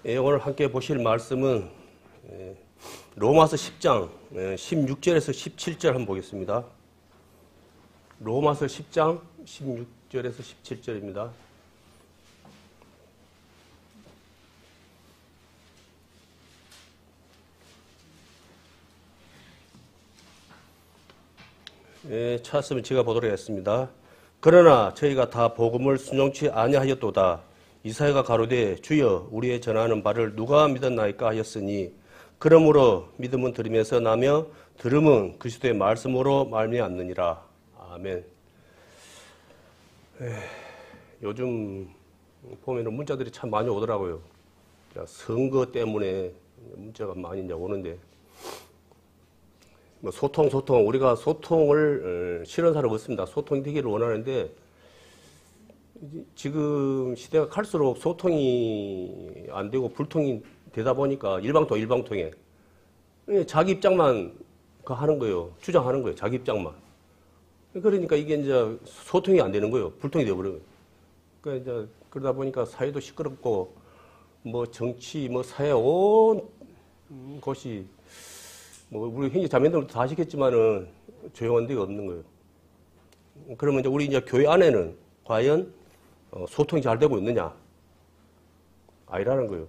오늘 함께 보실 말씀은 로마서 10장 16절에서 17절 한번 보겠습니다. 로마서 10장 16절에서 17절입니다. 찾았으면 제가 보도록 하겠습니다. 그러나 저희가 다 복음을 순종치 아니하였도다. 이사야가 가로되 주여 우리의 전하는 바를 누가 믿었나이까 하였으니 그러므로 믿음은 들음에서 나며 들음은 그리스도의 말씀으로 말미암느니라. 아멘. 요즘 보면은 문자들이 참 많이 오더라고요. 선거 때문에 문자가 많이 이제 오는데 뭐 소통 우리가 소통을 싫어하는 사람 없습니다. 소통이 되기를 원하는데 지금 시대가 갈수록 소통이 안 되고 불통이 되다 보니까 일방통해 자기 입장만 하는 거예요. 주장하는 거예요. 자기 입장만. 그러니까 이게 이제 소통이 안 되는 거예요. 불통이 되어버려요. 그러니까 이제 그러다 보니까 사회도 시끄럽고 뭐 정치, 뭐 사회 온 곳이 뭐 우리 형제 자매들도 다 아시겠지만은 조용한 데가 없는 거예요. 그러면 이제 우리 이제 교회 안에는 과연 소통이 잘 되고 있느냐? 아니라는 거예요.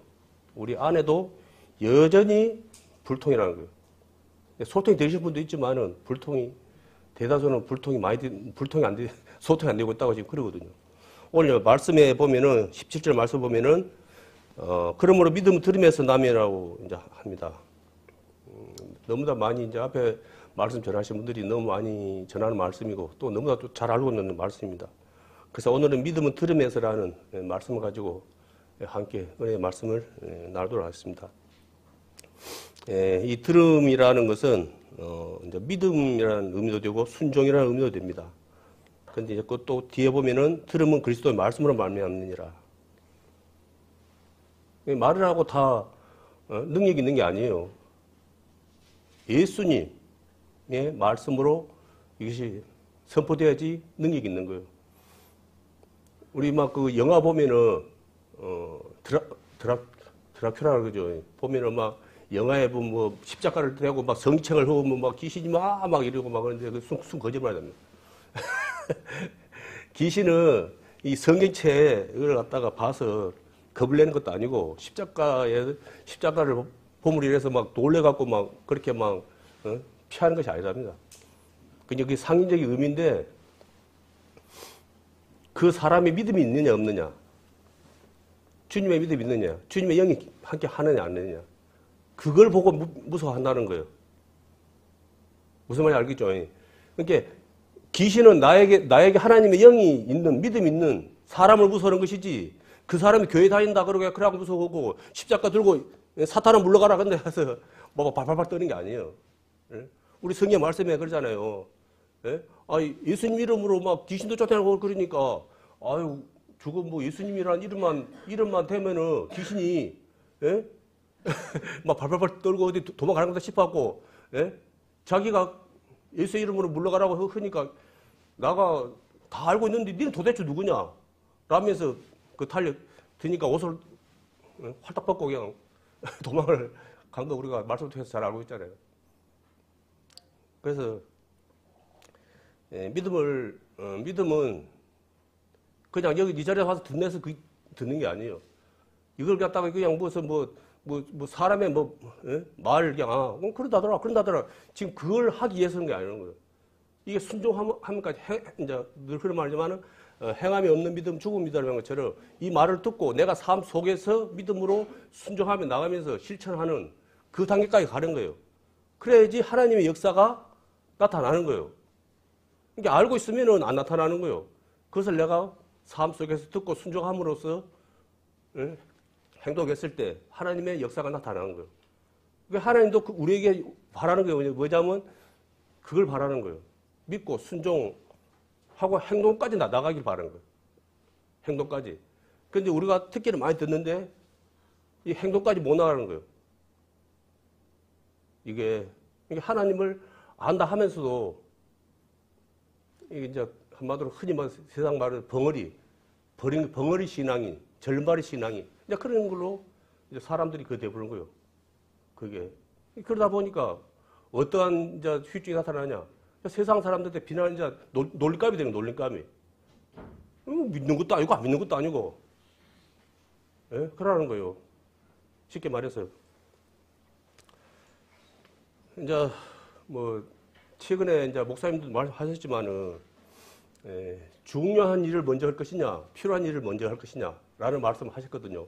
우리 안에도 여전히 불통이라는 거예요. 소통이 되실 분도 있지만은 대다수는 소통이 안 되고 있다고 지금 그러거든요. 오늘 말씀에 보면은 17절 말씀 보면은 그러므로 믿음 들음에서 나면이라고 이제 합니다. 너무나 많이 이제 앞에 말씀 전하신 분들이 너무 많이 전하는 말씀이고 또 너무나 또 잘 알고 있는 말씀입니다. 그래서 오늘은 믿음은 들음에서라는 말씀을 가지고 함께 은혜의 말씀을 나누도록 하겠습니다. 이 들음이라는 것은 이제 믿음이라는 의미도 되고 순종이라는 의미도 됩니다. 그런데 이제 또 뒤에 보면은 들음은 그리스도의 말씀으로 말미암느니라. 말을 하고 다 능력이 있는 게 아니에요. 예수님의 말씀으로 이것이 선포돼야지 능력이 있는 거예요. 우리 막 그 영화 보면은 드라큘라 그죠? 보면은 막 영화에 보면 뭐 십자가를 대고 막 성청을 하고 막 귀신이 막 이러고 막 그러는데 그 순 거짓말입니다. 귀신은 이 성경책을 갖다가 봐서 겁을 내는 것도 아니고 십자가를 보물 이래서 막 놀래갖고 막 그렇게 막 피하는 것이 아니랍니다. 그냥 그게 상징적인 의미인데 그 사람이 믿음이 있느냐 없느냐, 주님의 믿음이 있느냐, 주님의 영이 함께 하느냐 안 하느냐, 그걸 보고 무서워한다는 거예요. 무슨 말인지 알겠죠? 그러니까 귀신은 나에게 하나님의 영이 있는, 믿음이 있는 사람을 무서워하는 것이지, 그 사람이 교회 다닌다 그러고 무서워하고 십자가 들고 사탄은 물러가라 근데 해서 뭐 발발발 떠는 게 아니에요. 우리 성경 말씀에 그러잖아요. 예수님 이름으로 막 귀신도 쫓아내고 그러니까 아유 저거 뭐 예수님이라는 이름만 되면은 귀신이 막 발발발 떨고 어디 도망가는 거다 싶어갖고 자기가 예수 이름으로 물러가라고 하니까 나가 다 알고 있는데 니는 도대체 누구냐? 라면서 그 드니까 옷을 활딱 벗고 그냥 도망을 간 거 우리가 말씀을 통해서 잘 알고 있잖아요. 그래서 믿음은 그냥 여기 이 자리에 와서 듣는 게 아니에요. 이걸 갖다가 그냥 무슨 뭐 사람의 말 그냥 그런다더라. 지금 그걸 하기 위해서 하는 게 아니라는 거예요. 이게 순종하면까지 이제 늘 그런 말이지만은 행함이 없는 믿음 죽음이라는 것처럼 이 말을 듣고 내가 삶 속에서 믿음으로 순종하며 나가면서 실천하는 그 단계까지 가는 거예요. 그래야지 하나님의 역사가 나타나는 거예요. 그러니까 알고 있으면은 안 나타나는 거예요. 그것을 내가 삶 속에서 듣고 순종함으로써 행동했을 때 하나님의 역사가 나타나는 거예요. 그러니까 하나님도 우리에게 바라는 게 뭐냐면 그걸 바라는 거예요. 믿고 순종하고 행동까지 나가길 바라는 거예요. 행동까지. 그런데 우리가 듣기를 많이 듣는데 이 행동까지 못 나가는 거예요. 이게 하나님을 안다 하면서도 이게 이제 한마디로 흔히 세상 말로 벙어리 신앙이, 절발의 신앙이 이제 그런 걸로 이제 사람들이 그 돼버린 거예요. 그게. 그러다 보니까 어떠한 이제 후유증이 나타나냐. 세상 사람들한테 비난이 이제 놀림감이 되는 거예요, 놀림감이. 믿는 것도 아니고 안 믿는 것도 아니고. 예? 그러는 거예요. 쉽게 말해서. 이제 뭐 최근에 이제 목사님도 말하셨지만은 중요한 일을 먼저 할 것이냐, 필요한 일을 먼저 할 것이냐라는 말씀을 하셨거든요.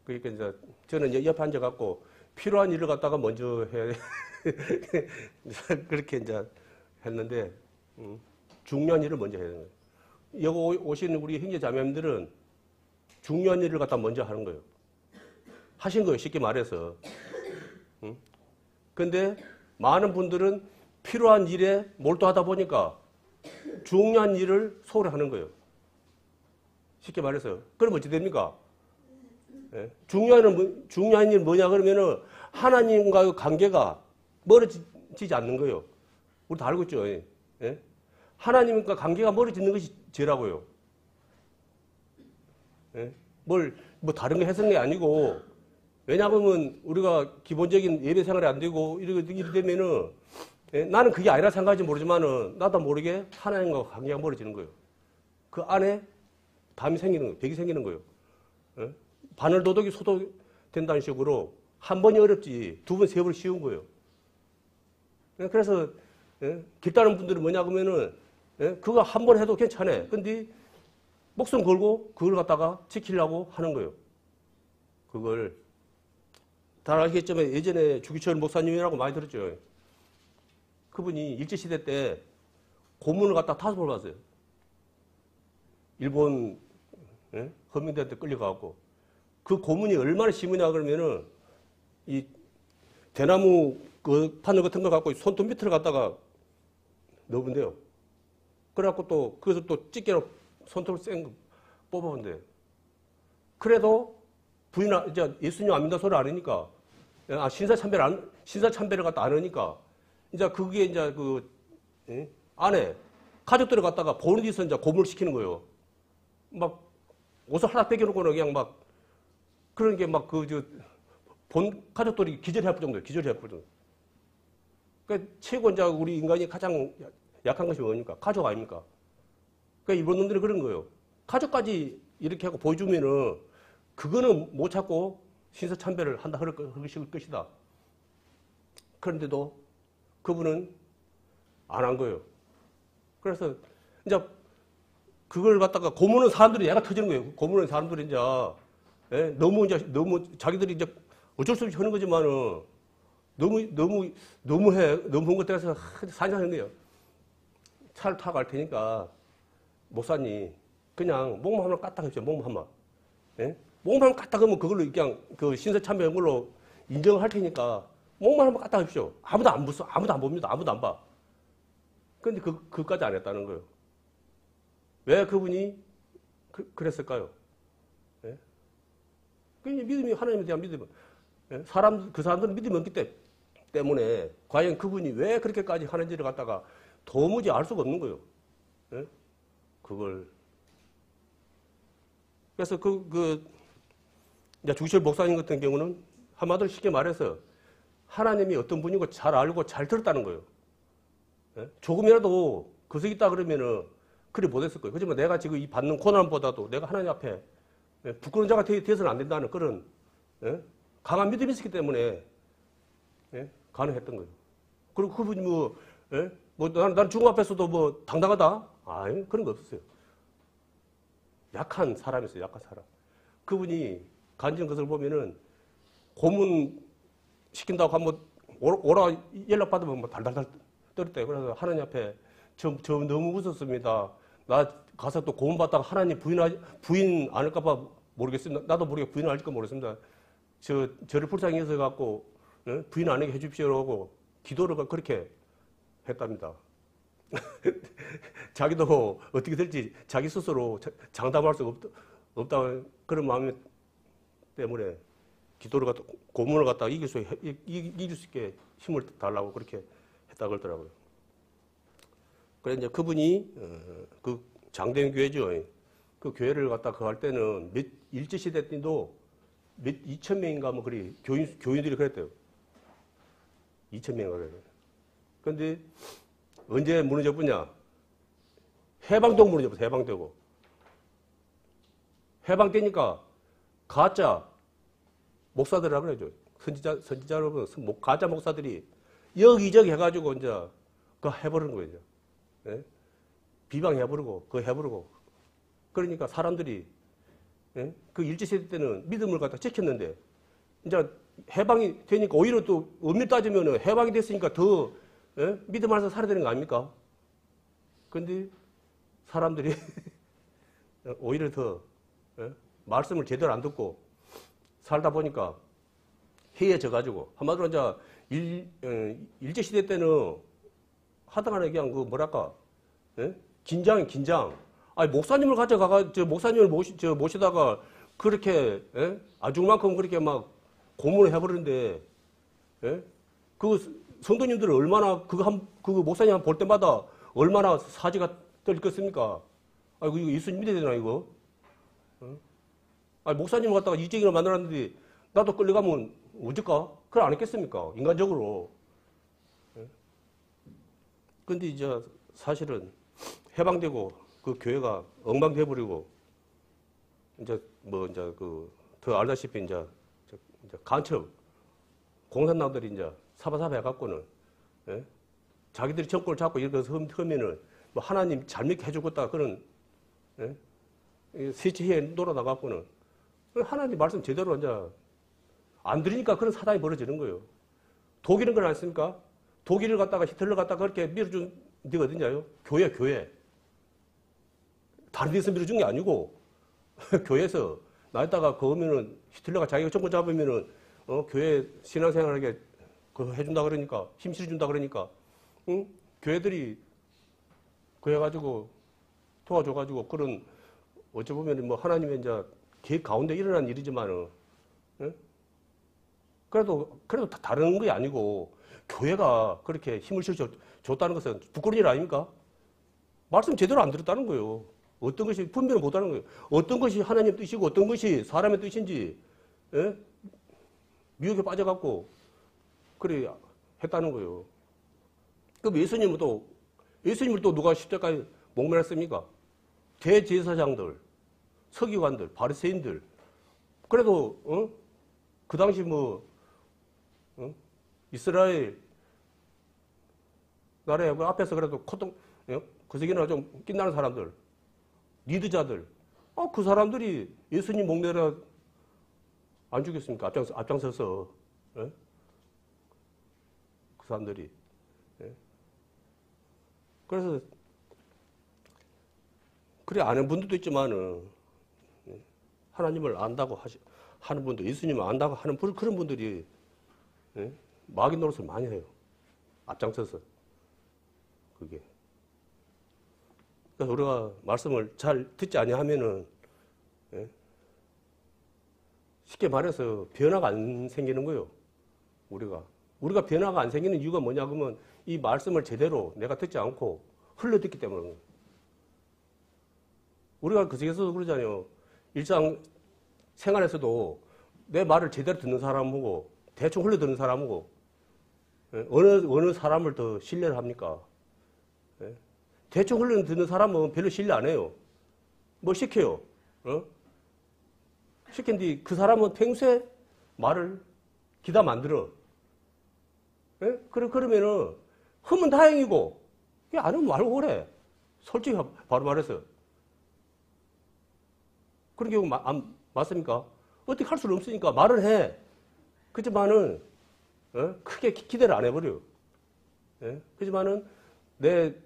그러니까 이제 저는 옆에 앉아갖고 필요한 일을 갖다가 먼저 해 그렇게 이제 했는데 중요한 일을 먼저 해야 되는 거예요. 여기 오신 우리 형제 자매님들은 중요한 일을 갖다 먼저 하는 거예요. 하신 거예요. 쉽게 말해서. 근데 많은 분들은 필요한 일에 몰두하다 보니까 중요한 일을 소홀히 하는 거예요. 쉽게 말해서. 그럼 어찌 됩니까? 예? 중요한 일은 뭐냐 그러면은 하나님과의 관계가 멀어지지 않는 거예요. 우리 다 알고 있죠. 예? 하나님과 관계가 멀어지는 것이 죄라고요. 예? 뭐 다른 거 해석이 아니고, 왜냐하면 우리가 기본적인 예배 생활이 안 되고 이렇게 되면은 나는 그게 아니라 생각할지 모르지만은 나도 모르게 하나님과 관계가 멀어지는 거예요. 그 안에 담이 생기는 거예요. 벽이 생기는 거예요. 예? 바늘 도둑이 소독 된다는 식으로 한 번이 어렵지 두 번, 세 번 쉬운 거예요. 그래서 길다는 분들은 뭐냐 그러면은 그거 한 번 해도 괜찮아. 근데 목숨 걸고 그걸 갖다가 지키려고 하는 거예요. 그걸 다 아시겠지만 예전에 주기철 목사님이라고 많이 들었죠. 그분이 일제시대 때 고문을 갖다 5번 갔어요. 일본 헌민대한테 끌려가고 그 고문이 얼마나 심하냐 그러면은 이 대나무 그 바늘 같은 거 갖고 손톱 밑을 갖다가 넣으면돼요. 그래갖고 또 그래서 또 찌개로 손톱을 센 거 뽑아본대요. 그래도 이제 예수님 안 믿는 소리 안 하니까 신사참배를 갖다 안 하니까 이제 그게 이제 그 안에 가족들을 갖다가 보는 데서 이제 고문을 시키는 거예요. 막 옷을 하나 뺏겨놓고는 그냥 막 그런 게 막 본 가족들이 기절할 정도예요. 기절할 정도. 그러니까 최고 이제 우리 인간이 가장 약한 것이 뭐니까 가족 아닙니까? 그러니까 일본 놈들이 그런 거예요. 가족까지 이렇게 하고 보여주면은 그거는 못 찾고 신사참배를 한다 할 것이다. 그런데도 그분은 안 한 거예요. 그래서 이제 그걸 갖다가 고문은 사람들이 얘가 터지는 거예요. 고문은 사람들이 이제 너무 자기들이 이제 어쩔 수 없이 하는 거지만은 너무 한 것 때문에 산장하는 거예요. 차를 타고 갈 테니까 목사님 그냥 목만 하나 까딱 해주세요. 목만 한번. 목만 한번 까딱 하면 그걸로 그냥 그 신사참배한 걸로 인정할 테니까 목만 한번 까딱 해주십시오. 아무도 안 봤어. 아무도 안 봅니다. 아무도 안 봐. 그런데 그까지 안 했다는 거예요. 왜 그분이 그랬을까요? 그 믿음이 하나님에 대한 믿음. 그 사람들은 믿음이 없기 때문에 과연 그분이 왜 그렇게까지 하는지를 갖다가 도무지 알 수가 없는 거예요. 그걸. 그래서 이제 주기철 목사님 같은 경우는 한마디로 쉽게 말해서 하나님이 어떤 분이고 잘 알고 잘 들었다는 거예요. 조금이라도 거슬 있다 그러면은 그리 못했을 거예요. 하지만 내가 지금 이 받는 고난보다도 내가 하나님 앞에 부끄러운 자가 되어서는 안 된다는 그런 강한 믿음이 있었기 때문에 가능했던 거예요. 그리고 그분이 나는 주님 앞에서도 뭐 당당하다? 아니, 그런 거 없었어요. 약한 사람이었어요. 약한 사람. 그분이 간증 것을 보면은 고문 시킨다고 한번 오라 연락받으면 뭐 달달달 떨었대요. 그래서 하나님 앞에 저 너무 웃었습니다. 나 가서 또 고문 받다가 하나님 부인 안 할까봐 모르겠습니다. 나도 모르게 부인 할까 모르겠습니다. 저를 불쌍히 해서 갖고 부인 안 하게 해주십시오라고 기도를 그렇게 했답니다. 자기도 어떻게 될지 자기 스스로 장담할 수가 없다 그런 마음 때문에 기도를 갖다 고문을 갖다가 이길 수 있게 힘을 달라고 그렇게 했다 그러더라고요. 그래서 이제 그분이 그 장대현 교회죠. 그 교회를 갖다 할 때는 일제 시대 때도 몇 2천 명인가 뭐 그리 교인들이 그랬대요. 2천 명인가 그래요. 근데 언제 무너졌느냐? 해방되고 무너졌어. 해방되고. 해방되니까 가짜 목사들이라 그러죠. 선지자 여러분, 가짜 목사들이 여기저기 해가지고 이제 그거 해버리는 거예요. 이제. 예? 비방해버리고, 그거 해버리고. 그러니까 사람들이, 예? 그 일제시대 때는 믿음을 갖다 지켰는데, 이제 해방이 되니까 오히려 또 엄밀히 따지면 해방이 됐으니까 더, 예? 믿음 안에서 살아야 되는 거 아닙니까? 근데 사람들이 오히려 더, 예? 말씀을 제대로 안 듣고 살다 보니까 해이해져가지고, 한마디로 이제 일제시대 때는 하다가 그냥 그 뭐랄까, 예? 긴장. 아니, 목사님을 가져가가, 목사님을 모시다가 그렇게, 예? 아중만큼 그렇게 막 고문을 해버리는데, 예? 그 성도님들은 얼마나, 그 목사님 볼 때마다 얼마나 사지가 떨겠습니까? 아이고, 이거 예수님 믿어야 되나, 이거? 어? 아니, 목사님을 갖다가 이적인을 만들었는데, 나도 끌려가면 어쩔까? 그걸 안 했겠습니까? 인간적으로. 예? 근데 이제 사실은 해방되고 그 교회가 엉망돼버리고, 이제 더 알다시피 이제 간첩, 공산당들이 이제 사바사바 해갖고는, 예? 자기들이 정권을 잡고 이렇게 하면은 뭐 하나님 잘 믿게 해주겠다 그런, 예? 세치해 놀아나갖고는 하나님 말씀 제대로 이제 안 들으니까 그런 사단이 벌어지는 거예요. 독일은 그런 안 씁니까? 독일을 갖다가 히틀러 갖다가 그렇게 밀어준 데가 어디냐요? 교회. 다른 데서 밀어준 게 아니고, 교회에서 나에다가 그거면은 히틀러가 자기가 정권 잡으면은, 교회 신앙생활하게 그거 해준다 그러니까, 힘 실어준다 그러니까, 응? 교회들이 그 해가지고 도와줘가지고 그런, 어찌 보면 뭐 하나님의 이제 계획 가운데 일어난 일이지만은, 응? 그래도 다른 게 아니고, 교회가 그렇게 힘을 실어줬다는 것은 부끄러운 일 아닙니까? 말씀 제대로 안 들었다는 거예요. 어떤 것이 분별을 못하는 거예요. 어떤 것이 하나님 뜻이고 어떤 것이 사람의 뜻인지, 예? 미혹에 빠져갖고 그래 했다는 거예요. 그럼 예수님을 또 누가 십자가에 목매놨습니까? 대제사장들, 서기관들, 바리새인들. 그래도 그 당시 이스라엘 나라에 앞에서 그래도 그 세기나 좀 빛나는 사람들, 리드자들, 그 사람들이 예수님 목내려 안 죽였습니까? 앞장서서, 예? 그 사람들이. 예? 그래서, 그래, 아는 분들도 있지만은, 예? 하나님을 안다고 하는 분들, 예수님을 안다고 하는 그런 분들이, 예? 마귀 노릇을 많이 해요. 앞장서서. 그게. 그래서 우리가 말씀을 잘 듣지 아니하면은, 예? 쉽게 말해서 변화가 안 생기는 거예요. 우리가 변화가 안 생기는 이유가 뭐냐 그러면 이 말씀을 제대로 내가 듣지 않고 흘러듣기 때문에. 우리가 그 중에서도 그러잖아요. 일상 생활에서도 내 말을 제대로 듣는 사람하고 대충 흘러듣는 사람하고, 예? 어느 사람을 더 신뢰를 합니까? 예? 대충 흘러듣는 사람은 별로 신뢰 안 해요. 뭐 시켜요? 시킨뒤 그 사람은 평소에 말을 기담 안 들어. 예? 그러면은 하면 다행이고 안 하면 말고 그래. 솔직히 바로 말해서. 그런 경우 맞습니까? 어떻게 할 수는 없으니까 말을 해. 그렇지만은 크게 기대를 안 해버려. 예? 그렇지만은 내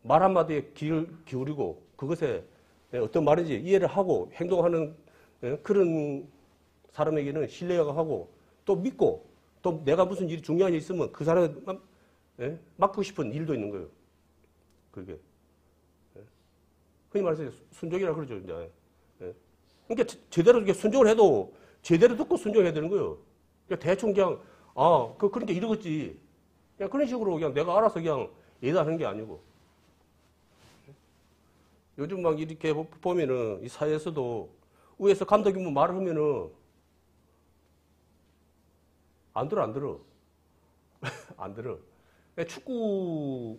말 한마디에 귀를 기울이고 그것에 어떤 말인지 이해를 하고 행동하는 그런 사람에게는 신뢰가 하고 또 믿고 또 내가 무슨 일이 중요한 일이 있으면 그 사람에 맡고 싶은 일도 있는 거예요. 그게. 흔히 말해서 순종이라 그러죠. 이제. 그러니까 제대로 이렇게 순종을 해도 제대로 듣고 순종해야 되는 거예요. 그러니까 대충 그냥 그러니까 이러겠지. 그냥 그런 식으로 그냥 내가 알아서 그냥 예단하는 게 아니고. 요즘 막 이렇게 보면은 이 사회에서도 위에서 감독이 뭐 말을 하면은 안 들어, 안 들어. 안 들어. 축구,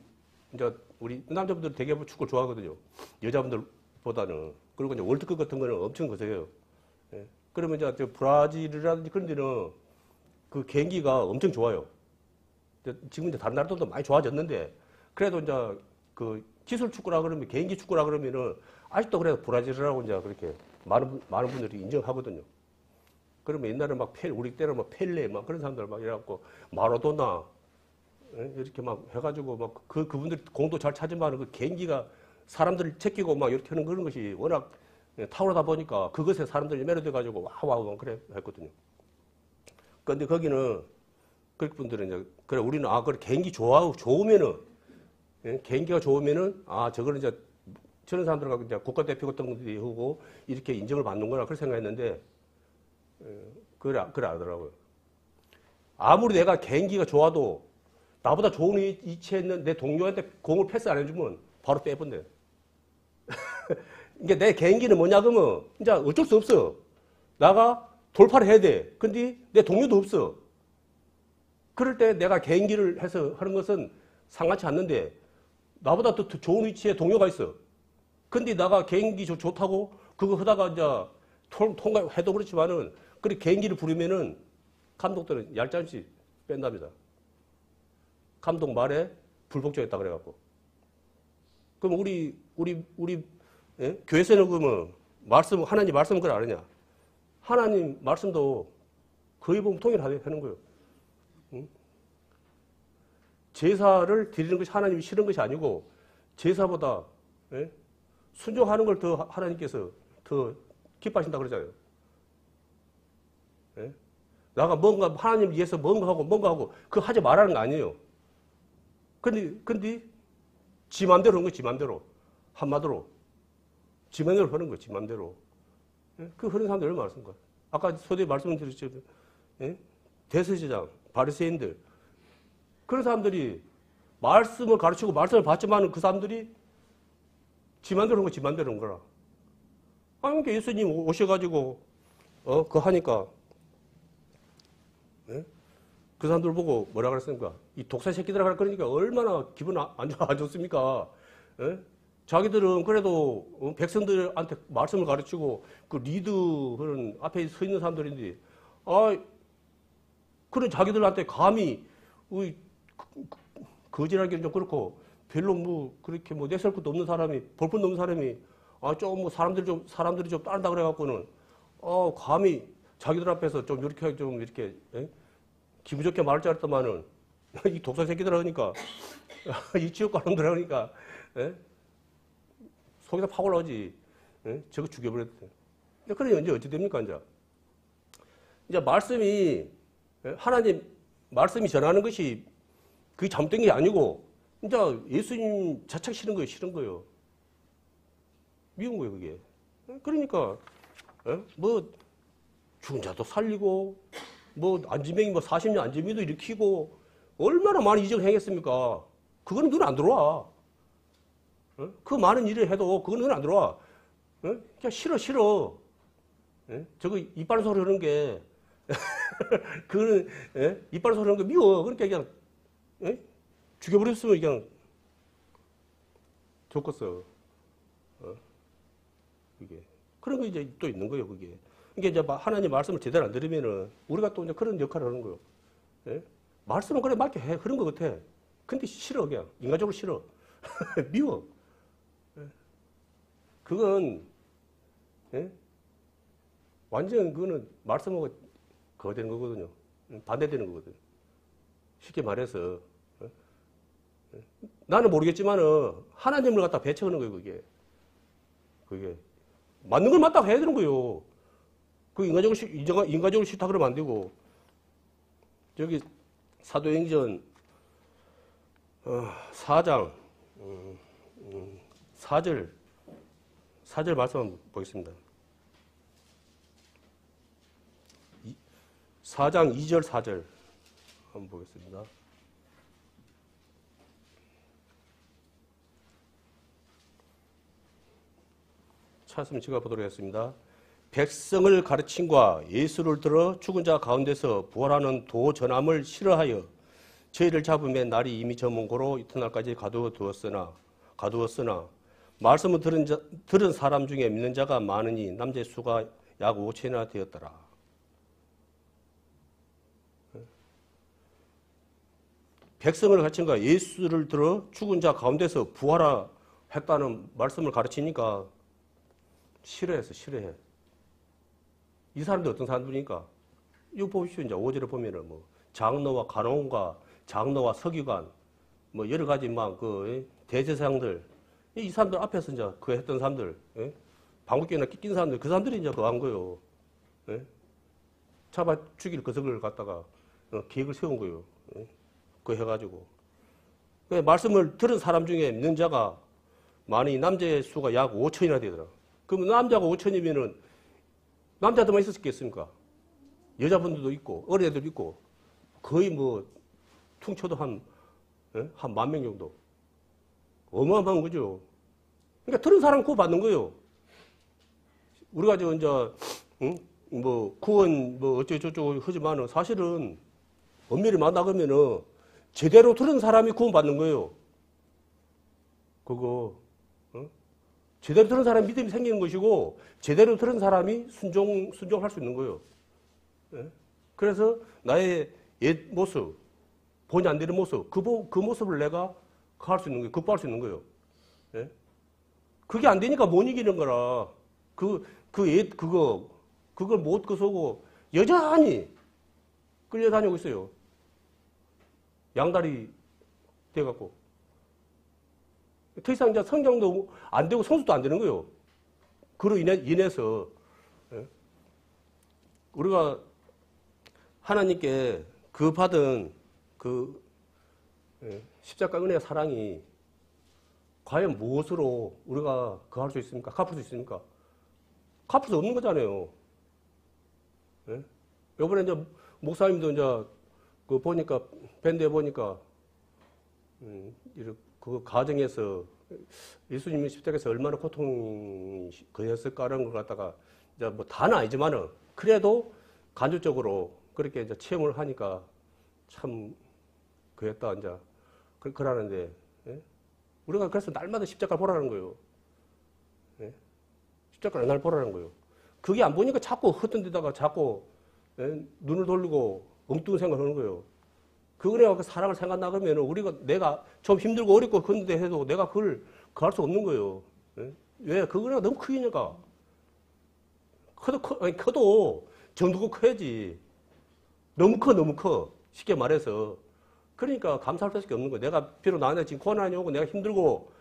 이제 우리 남자분들 되게 축구를 좋아하거든요. 여자분들보다는. 그리고 이제 월드컵 같은 거는 엄청 거세요. 예. 그러면 이제 브라질이라든지 그런 데는 그 개인기가 엄청 좋아요. 지금 이제 다른 나라들도 많이 좋아졌는데, 그래도 이제 그 기술 축구라 그러면, 개인기 축구라 그러면은 아직도 그래도 브라질이라고 이제 그렇게 많은 분들이 인정하거든요. 그러면 옛날에 막 우리 때는 막 펠레 막 그런 사람들 막 이래갖고 마라도나 이렇게 막 해가지고 막 그분들이 공도 잘 차지만 그 개인기가 사람들을 제끼고 막 이렇게 하는 그런 것이 워낙 탁월하다 보니까 그것에 사람들이 매료돼가지고 와우 그래 했거든요. 그런데 거기는 그렇게 분들은 이제 그래 우리는 그래 개인기 좋으면은 개인기가 좋으면은 저거는 이제 저런 사람들하고 이제 국가대표 같은 분들이 하고 이렇게 인정을 받는구나 그렇게 생각했는데 그래 하더라고요. 아무리 내가 개인기가 좋아도 나보다 좋은 위치에 있는 내 동료한테 공을 패스 안 해주면 바로 빼본대. 이게 내 개인기는 뭐냐 그러면 이제 어쩔 수 없어. 나가 돌파를 해야 돼. 근데 내 동료도 없어. 그럴 때 내가 개인기를 해서 하는 것은 상하지 않는데 나보다 더 좋은 위치에 동료가 있어. 근데 나가 개인기 좋다고 그거 하다가 이제 통과해도 그렇지만은 그렇게 개인기를 부리면은 감독들은 얄짤없이 뺀답니다. 감독 말에 불복종했다 그래갖고. 그럼 우리 교회에서는 그러면 하나님 말씀은 그걸 아느냐? 하나님 말씀도 거의 보면 통일하는 거예요. 응? 제사를 드리는 것이 하나님이 싫은 것이 아니고 제사보다 순종하는 걸 더 하나님께서 더 기뻐하신다 그러잖아요. 나가 뭔가 하나님 위해서 뭔가 하고 그거 하지 말라는 거 아니에요. 근데 지 맘대로 하는 거예요. 지 맘대로. 한마디로. 지 맘대로 하는 거예요. 지 맘대로. 그 하는 사람들 얼마나 많습니까? 아까 소대에 말씀드렸죠. 대제사장, 바리새인들. 그런 사람들이 말씀을 가르치고 말씀을 받지만 그 사람들이 지 맘대로 하는 거 지 맘대로 하는 거라. 그러니까 예수님 오셔가지고 그거 하니까 그 사람들 보고 뭐라 그랬습니까? 이 독사 새끼들아 그러니까 얼마나 기분 안 좋습니까? 자기들은 그래도 백성들한테 말씀을 가르치고 그 리드 그런 앞에 서 있는 사람들인데 그런 자기들한테 감히 거짓하기는 좀 그렇고 별로 뭐 그렇게 뭐 내세울 것도 없는 사람이 볼품도 없는 사람이 좀 뭐 사람들이 좀 따른다 그래갖고는 감히 자기들 앞에서 좀 이렇게 기분 좋게 말할 줄 알았더만은 이 독사 새끼들 하니까 이 지옥 가는 놈들 하니까 속에서 팍 올라오지. 저거 죽여버렸대. 그래 이제 어찌 됩니까 이제 말씀이 하나님 말씀이 전하는 것이 그게 잘못된 게 아니고 이제 예수님 자책 싫은 거예요. 미운 거예요 그게. 그러니까 뭐 죽은 자도 살리고 뭐 안진뱅이 40년 안진뱅이도 일으키고 얼마나 많은 이적을 행했습니까? 그거는 눈에 안 들어와. 그 많은 일을 해도 그건 눈에 안 들어와. 그냥 싫어. 저거 이빨 소리 하는 게 그거는 이빨 소리 하는 게 미워. 그러니까 그냥 죽여버렸으면 그냥 좋겠어. 그게 그런 거 이제 또 있는 거예요 그게. 이게 이제 하나님 말씀을 제대로 안 들으면은 우리가 또 이제 그런 역할을 하는 거예요. 말씀은 그래 맞게 해 그런 거 같아. 근데 싫어 그냥 인간적으로 싫어. 미워. 그건 완전 그거는 말씀하고 그거 되는 거거든요. 반대되는 거거든. 쉽게 말해서 나는 모르겠지만은 하나님을 갖다 배척하는 거예요 그게 맞는 걸 맞다고 해야 되는 거예요. 그 인간적으로 싫다 그러면 안 되고. 저기 사도행전 4장 4절 말씀 한번 보겠습니다. 4장 2절 4절 한번 보겠습니다. 찾았으면 제가 보도록 하겠습니다. 백성을 가르침과 예수를 들어 죽은 자 가운데서 부활하는 도 전함을 싫어하여 저희를 잡음에 날이 이미 저먼 고로 이튿날까지 가두었으나 말씀을 들은 사람 중에 믿는 자가 많으니 남자의 수가 약 5천이나 되었더라. 백성을 가르친과 예수를 들어 죽은 자 가운데서 부활했다는 말씀을 가르치니까 싫어해서 싫어해. 이 사람들 어떤 사람들이니까? 이거 보십시오. 이제 5절에 보면은 뭐 장로와 간홍과 장로와 서기관 뭐 여러 가지 막 그 대제사장들 이 사람들 앞에서 이제 그 했던 사람들 방귀깨나 낀 사람들 그 사람들이 이제 그거 한 거예요. 잡아 죽일 거석을 갖다가 계획을 세운 거예요. 그거 해가지고 말씀을 들은 사람 중에 믿는 자가 많이 남자의 수가 약 5천이나 되더라. 그럼 남자가 5천이면은 남자들만 있었겠습니까? 여자분들도 있고 어린 애들도 있고 거의 뭐 퉁쳐도 한 10,000명 정도. 어마어마한 거죠. 그러니까 들은 사람 구원 받는 거예요. 우리가 저 이제 뭐 구원 뭐 어쩌고저쩌고 하지만은 사실은 엄밀히 만나보면은 제대로 들은 사람이 구원 받는 거예요. 그거 제대로 들은 사람이 믿음이 생기는 것이고 제대로 들은 사람이 순종할 수 있는 거예요. 그래서 나의 옛 모습, 본이 안 되는 모습, 그 모습을 내가 할 수 있는 거예요. 극복할 수 있는 거예요. 그게 안 되니까 못 이기는 거라. 그걸 못 거서고 여전히 끌려다니고 있어요. 양다리 돼갖고. 더 이상 이제 성장도 안 되고 성수도 안 되는 거예요. 그로 인해서 우리가 하나님께 그 받은 그 십자가 은혜의 사랑이 과연 무엇으로 우리가 그 할 수 있습니까? 갚을 수 있습니까? 갚을 수 없는 거잖아요. 요번에 이제 목사님도 이제 그 보니까 밴드에 보니까 그 가정에서 예수님이 십자가에서 얼마나 고통이 거였을까라는 걸 갖다가 이제 뭐 다는 아니지만은 그래도 간접적으로 그렇게 이제 체험을 하니까 참 그랬다 이제 그러는데 우리가 그래서 날마다 십자가를 보라는 거예요. 십자가를 날 보라는 거예요. 그게 안 보니까 자꾸 헛된 데다가 자꾸 눈을 돌리고 엉뚱한 생각을 하는 거예요. 그 은혜와 사랑을 생각나가면 내가 좀 힘들고 어렵고 그런데 해도 내가 그걸 할 수 없는 거예요. 왜? 그 은혜가 너무 크니까. 커도 정도가 커야지. 너무 커. 쉽게 말해서. 그러니까 감사할 수밖에 없는 거예요. 내가 비록 나한테 지금 고난이 오고 내가 힘들고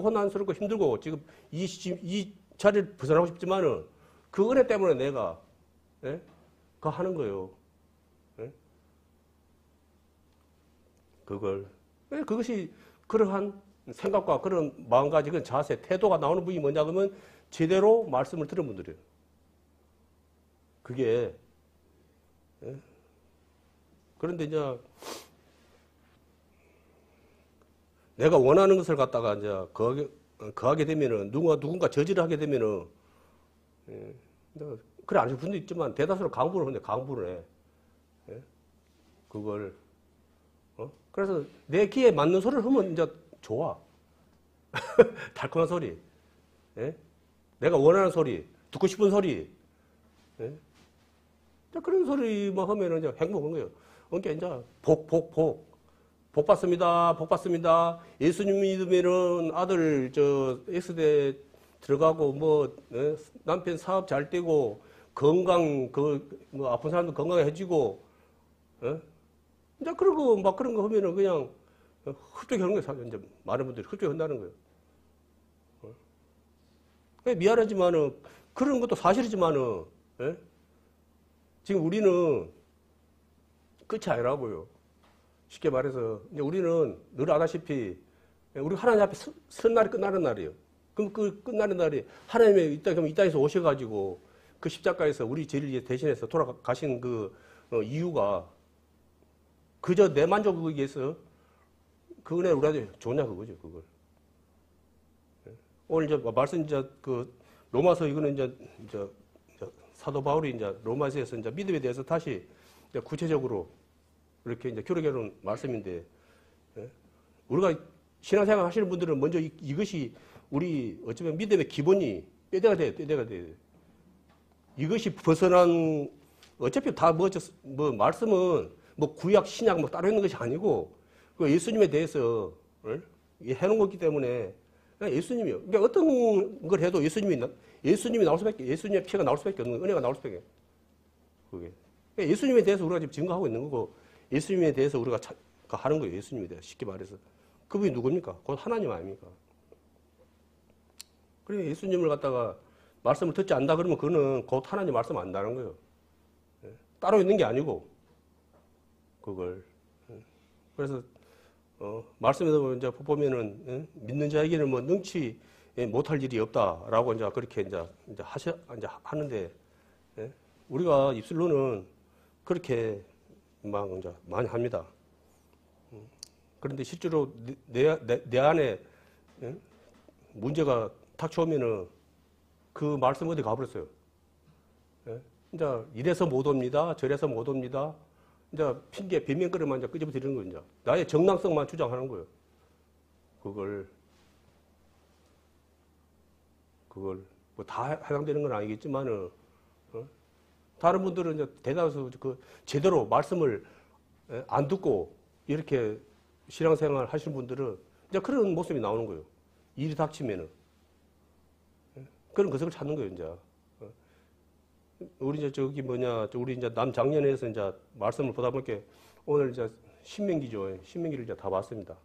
고난스럽고 힘들고 지금 이 자리를 벗어나고 싶지만은 그 은혜 때문에 내가 그거 하는 거예요. 그것이 그러한 생각과 그런 마음가짐, 자세, 태도가 나오는 분이 뭐냐 그러면 제대로 말씀을 들은 분들이에요. 그게 그런데 이제 내가 원하는 것을 갖다가 이제 거하게 되면은 누군가 저지를 하게 되면은 그래 안 하실 분도 있지만 대다수로 강부를 해. 그걸 그래서 내 귀에 맞는 소리를 하면 이제 좋아. 달콤한 소리. 내가 원하는 소리, 듣고 싶은 소리. 그런 소리만 하면 이제 행복한 거예요. 그러니까 이제 복 받습니다. 예수님 믿으면은 아들 X대 들어가고 남편 사업 잘 되고 건강 아픈 사람도 건강해지고 이제 그러고 막 그런 거 하면은 그냥 흡족하는 거예요. 이제 많은 분들이 흡족한다는 거예요. 미안하지만은 그런 것도 사실이지만은 지금 우리는 끝이 아니라고요. 쉽게 말해서 이제 우리는 늘 아다시피 우리 하나님 앞에 선 날이 끝나는 날이에요. 그럼 그 끝나는 날이 하나님의 이 땅에서 오셔가지고 그 십자가에서 우리 죄를 대신해서 돌아가신 그 이유가 그저 내 만족을 위해서 그 은혜를 우리한테 좋냐 그거죠, 그걸. 오늘 이제 말씀 이제 그 로마서 이거는 이제 사도 바울이 이제 로마서에서 이제 믿음에 대해서 다시 이제 구체적으로 이렇게 이제 교류하는 말씀인데, 예? 우리가 신앙생활 하시는 분들은 먼저 이것이 우리 어쩌면 믿음의 기본이 뼈대가 돼요, 뼈대가 돼요. 이것이 벗어난, 어차피 다 뭐 말씀은 뭐 구약, 신약 뭐 따로 있는 것이 아니고, 그 예수님에 대해서, 해놓은 거기 때문에, 그냥 예수님이요. 그러니까 어떤 걸 해도 예수님이 나올 수밖에, 예수님의 피가 나올 수밖에 없는 거예요. 은혜가 나올 수밖에. 그게. 그러니까 예수님에 대해서 우리가 지금 증거하고 있는 거고, 예수님에 대해서 우리가 하는 거예요. 예수님에 대해서. 쉽게 말해서. 그분이 누굽니까? 곧 하나님 아닙니까? 그래, 예수님을 갖다가 말씀을 듣지 않는다 그러면 그거는 곧 하나님 말씀 안 한다는 거예요. 따로 있는 게 아니고, 그걸. 그래서, 말씀에서 이제 보면은, 믿는 자에게는 뭐 능치 못할 일이 없다라고 이제 그렇게 이제 하는데, 우리가 입술로는 그렇게 막 이제 많이 합니다. 그런데 실제로 내 안에 문제가 닥쳐오면은 그 말씀 어디 가버렸어요. 이제 이래서 못 옵니다. 저래서 못 옵니다. 이제 핑계, 변명거리만 이제 끄집어 드리는 거예요. 이제. 나의 정당성만 주장하는 거예요. 그걸 뭐 다 해당되는 건 아니겠지만은, 다른 분들은 이제 대다수 제대로 말씀을 안 듣고 이렇게 신앙생활 하시는 분들은 이제 그런 모습이 나오는 거예요. 일이 닥치면은. 그런 것을 찾는 거예요, 이제. 우리 이제 우리 이제 남작년에서 이제 말씀을 보다 보니까 오늘 이제 신명기죠. 신명기를 이제 다 봤습니다.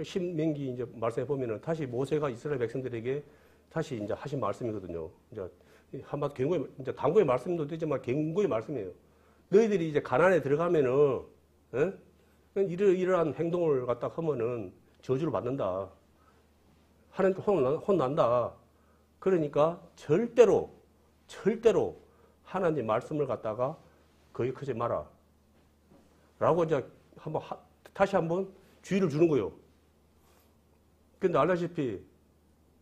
신명기 이제 말씀해 보면은 다시 모세가 이스라엘 백성들에게 다시 이제 하신 말씀이거든요. 이제 한마디 경고의, 이제 당부의 말씀도 되지만 경고의 말씀이에요. 너희들이 이제 가나안에 들어가면은, 이러한 행동을 갖다 하면은 저주를 받는다. 하나님께 혼난다. 그러니까 절대로 하나님 말씀을 갖다가 거역하지 마라. 라고 이제 다시 한번 주의를 주는 거예요. 근데 알다시피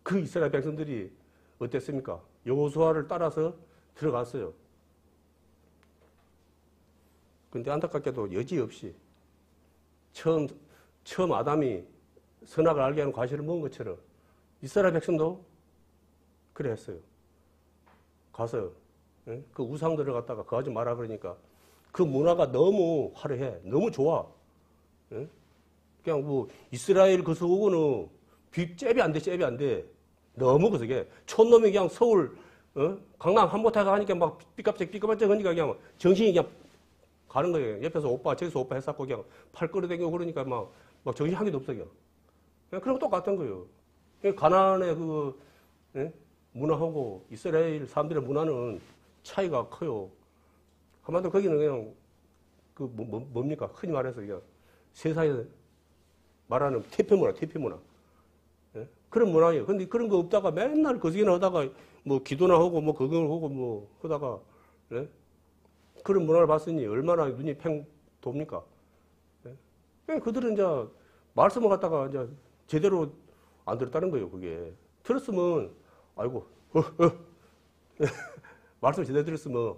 그 이스라엘 백성들이 어땠습니까? 여호수아를 따라서 들어갔어요. 근데 안타깝게도 여지없이 처음 아담이 선악을 알게 하는 과실을 먹은 것처럼 이스라엘 백성도 그래 했어요. 가서 그 우상들을 갖다가 그하지 마라 그러니까 그 문화가 너무 화려해. 너무 좋아. 그냥 뭐 이스라엘 그 서구는 잽이 안 돼, 잽이 안 돼. 너무 그게 촌놈이 그냥 서울 강남 한보타가 하니까 막 삐까뻔쩍 하니까 그냥 정신이 그냥 가는 거예요. 옆에서 오빠 저기서 오빠 했었고 그냥 팔 끌어당기고 그러니까 막 정신 한 개도 없어 그냥 그런 거 똑같은 거예요. 가나안의 문화하고 이스라엘 사람들의 문화는 차이가 커요. 한마디로 거기는 그냥 뭡니까? 흔히 말해서 그냥 세상에 말하는 태평문화. 그런 문화예요. 근데 그런 거 없다가 맨날 거시기나 하다가 뭐 기도나 하고 뭐 그걸 하고 뭐 하다가 그런 문화를 봤으니 얼마나 눈이 팽 돕니까? 그들은 이제 말씀을 갖다가 이제 제대로 안 들었다는 거예요. 그게 들었으면 아이고 말씀 제대로 들었으면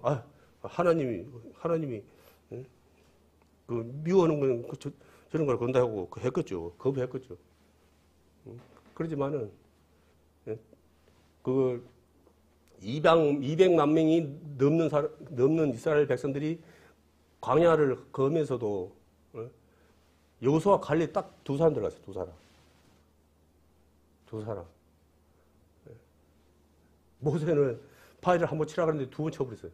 하나님이 그 미워하는 건 저런 걸 건다고 했겠죠. 거부했겠죠. 그러지만은, 그, 200만 명이 넘는 이스라엘 백성들이 광야를 거면서도, 여호수아 갈렙 딱 두 사람 들어갔어요, 두 사람. 모세는 바위를 한번 치라 그랬는데 두 번 쳐버렸어요.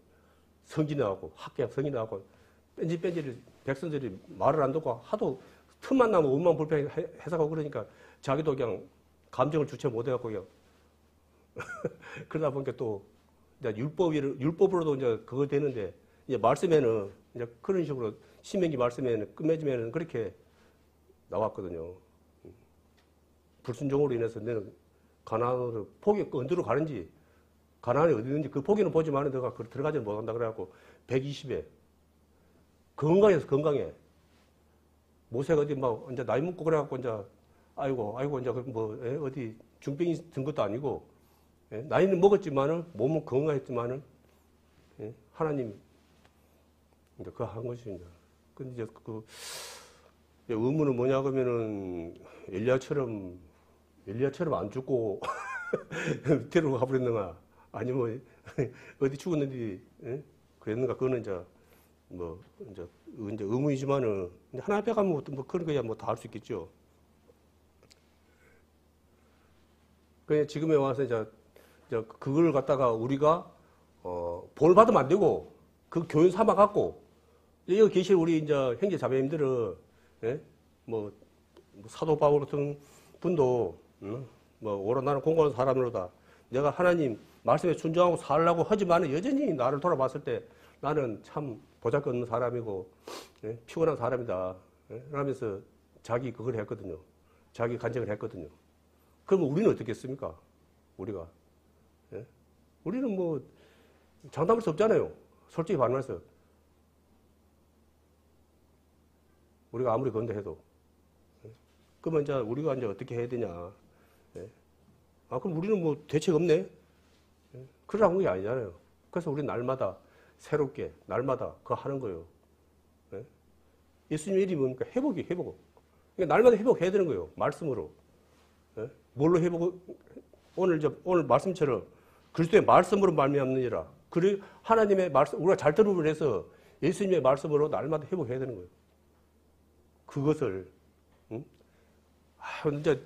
성진이 나왔고, 학계학 성이 나왔고, 뺀질뺀질 백성들이 말을 안 듣고 하도 틈만 나면 원망 불평 해석하고 그러니까 자기도 그냥 감정을 주체 못해갖고 그냥 그러다 보니까 또 이제 율법으로도 이제 그거 되는데 이제 말씀에는 이제 그런 식으로 신명기 말씀에는 끝맺으면은 그렇게 나왔거든요. 불순종으로 인해서 너는 가나안으로 포기 언제로 가는지 가나안이 어디 있는지 그 포기는 보지만 너가 들어가지 못한다 그래갖고 120에 건강해. 모세가 어디 막 이제 나이 먹고 그래갖고 이제 아이고 이제 뭐 어디 중병이 든 것도 아니고 나이는 먹었지만은 몸은 건강했지만은 하나님 이제 그거 한 것이죠. 이제. 근데 이제 그 의문은 뭐냐 그러면은 엘리야처럼 안 죽고 밑으로 가버렸는가 아니면 어디 죽었는지 예? 그랬는가 그거는 이제 뭐 이제 의문이지만은 하나 앞에 가면 뭐 그런 거야 뭐 다 할 수 있겠죠. 그 지금에 와서 이제 그걸 갖다가 우리가 본을 받으면 안 되고 그 교훈 삼아 갖고 여기 계실 우리 이제 형제 자매님들은 예? 뭐 사도 바울 같은 분도 뭐 오라 나는 공고한 사람으로다. 내가 하나님 말씀에 순종하고 살라고 하지만 여전히 나를 돌아봤을 때 나는 참 보잘것없는 사람이고 예? 피곤한 사람이다. 예? 그러면서 자기 그걸 했거든요. 자기 간증을 했거든요. 그러면 우리는 어떻겠습니까? 우리가 예? 우리는 뭐 장담할 수 없잖아요. 솔직히 반말해서 우리가 아무리 그런다 해도 예? 그러면 이제 우리가 이제 어떻게 해야 되냐? 예? 아 그럼 우리는 뭐 대책 없네? 예? 그러라고 게 아니잖아요. 그래서 우리 날마다 새롭게 날마다 그거 하는 거예요. 예? 예수님 일이 뭡니까? 회복. 그러니까 날마다 회복해야 되는 거예요. 말씀으로. 예? 뭘로 회복? 오늘 말씀처럼 그리스도의 말씀으로 말미암느니라. 그리고 하나님의 말씀 우리가 잘 들음을 해서 예수님의 말씀으로 날마다 회복해야 되는 거예요. 그것을 이제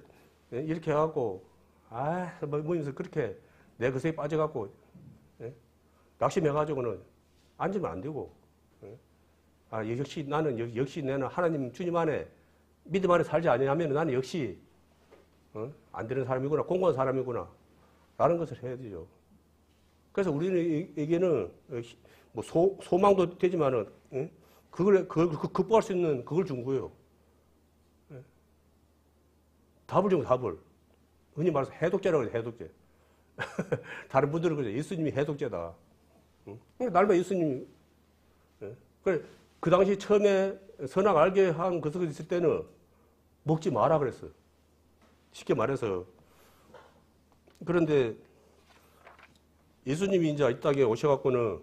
이렇게 해갖고 뭐면서 그렇게 내 것에 빠져갖고 낙심해가지고는 앉으면 안 되고 역시 나는 역시 내는 하나님 주님 안에 믿음 안에 살지 아니하면 나는 역시 안 되는 사람이구나 공고한 사람이구나 라는 것을 해야 되죠. 그래서 우리에게는 뭐 소망도 되지만은 그걸 극복할 수 있는 그걸 준 거예요. 답을 준 답을. 흔히 말해서 해독제라고 해요, 해독제. 다른 분들은 그래요. 예수님이 해독제다. 날마다 예수님이. 그 당시 처음에 선악 알게 한 것이 있을 때는 먹지 마라 그랬어요. 쉽게 말해서. 그런데 예수님이 이제 이 땅에 오셔갖고는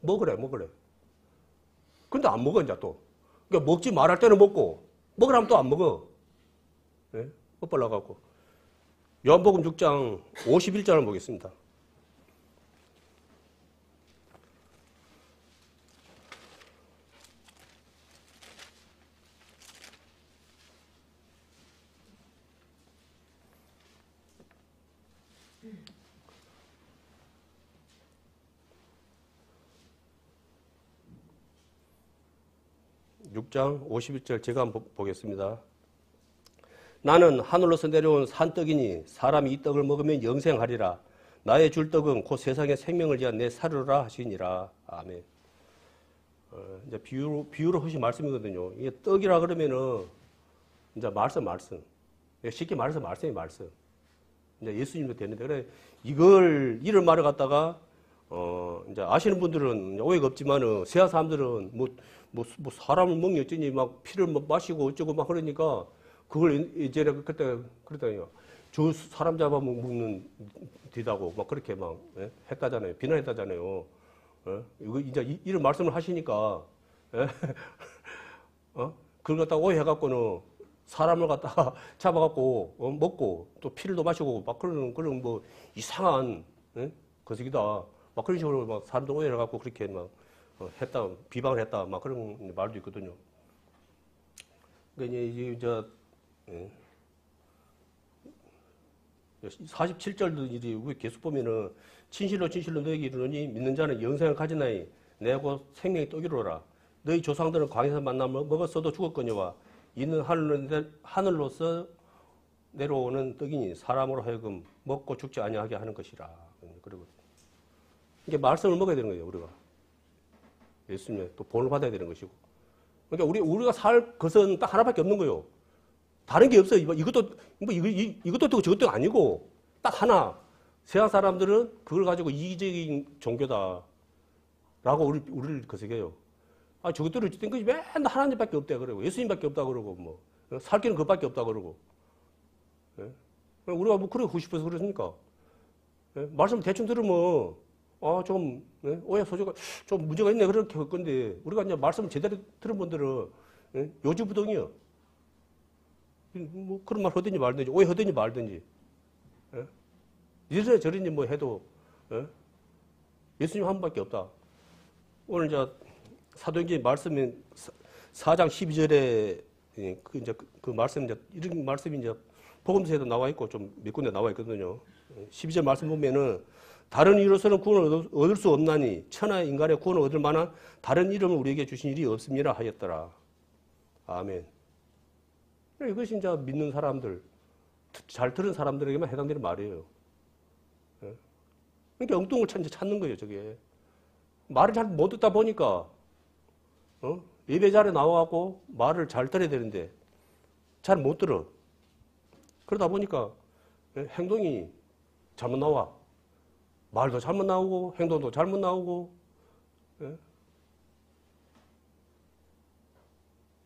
먹으래. 근데 안 먹어, 이제 또. 그러니까 먹지 말할 때는 먹고, 먹으라면 또 안 먹어. 엇발라갖고. 요한복음 6장 51절을 보겠습니다. (6장 51절) 제가 한번 보겠습니다. 나는 하늘로서 내려온 산떡이니 사람이 이 떡을 먹으면 영생하리라. 나의 줄 떡은 곧 세상의 생명을 위한 내 사료라 하시니라. 아멘. 이제 비유로 하신 말씀이거든요. 이게 떡이라 그러면은 이제 말씀. 쉽게 말해서 말씀이 말씀. 이제 예수님도 되는데 그래 이런 말을 갖다가 이제 아시는 분들은 오해가 없지만은 세상 사람들은 뭐 사람을 먹니 어쩌니 막 피를 마시고 어쩌고 막 그러니까. 그걸 이제 그때 그랬다니요. 저 사람 잡아 먹는 디다고 막 그렇게 막 했다잖아요. 비난했다잖아요. 이거 이제 이런 말씀을 하시니까 그걸 갖다가 오해해갖고는 사람을 갖다가 잡아갖고 먹고 또 피를 마시고 막 그런 뭐 이상한 거시기다. 막 그런 식으로 막 사람들 오해해갖고 그렇게 막 했다 비방을 했다 막 그런 말도 있거든요. 그러니까 이제 47절도 우리 계속 보면은 진실로 너희에게 이르노니 믿는 자는 영생을 가지나니 내 곧 생명의 떡이로라. 너희 조상들은 광야에서 만나 먹었어도 죽었거니와 이는 하늘로서 내려오는 떡이니 사람으로 하여금 먹고 죽지 아니하게 하는 것이라. 그리고 이게 말씀을 먹어야 되는 거예요. 우리가 예수님의 또 본을 받아야 되는 것이고. 그러니까 우리가 살 것은 딱 하나밖에 없는 거예요. 다른 게 없어요. 이것도 저것도 아니고 딱 하나. 세상 사람들은 그걸 가지고 이기적인 종교다. 라고 우리를 거색해요. 저것들은 어쨌든 것이 맨날 하나님밖에 없다 그러고 예수님밖에 없다 그러고 뭐 살 길은 그것밖에 없다 그러고. 우리가 뭐 그러고 싶어서 그러십니까? 말씀 대충 들으면 오해 소지가 좀 문제가 있네. 그렇게 할 건데, 우리가 이제 말씀을 제대로 들은 분들은, 요지부동이요. 뭐 그런 말 하든지 말든지, 오해 하든지 말든지. 이래 저러니 뭐 해도, 예수님 한 분밖에 없다. 오늘 이제 사도행전 말씀인 4장 12절에 그 말씀 이제 이런 말씀이 이제 복음서에도 나와 있고 좀 몇 군데 나와 있거든요. 12절 말씀 보면은 다른 이로서는 구원을 얻을 수 없나니 천하 인간의 구원을 얻을 만한 다른 이름을 우리에게 주신 일이 없습니다 하였더라. 아멘. 이것이 이제 믿는 사람들, 잘 들은 사람들에게만 해당되는 말이에요. 그러니까 엉뚱을 찾는 거예요, 저게. 말을 잘 못 듣다 보니까, 예배 자리에 나와갖고 말을 잘 들어야 되는데, 잘 못 들어. 그러다 보니까 행동이 잘못 나와. 말도 잘못 나오고, 행동도 잘못 나오고,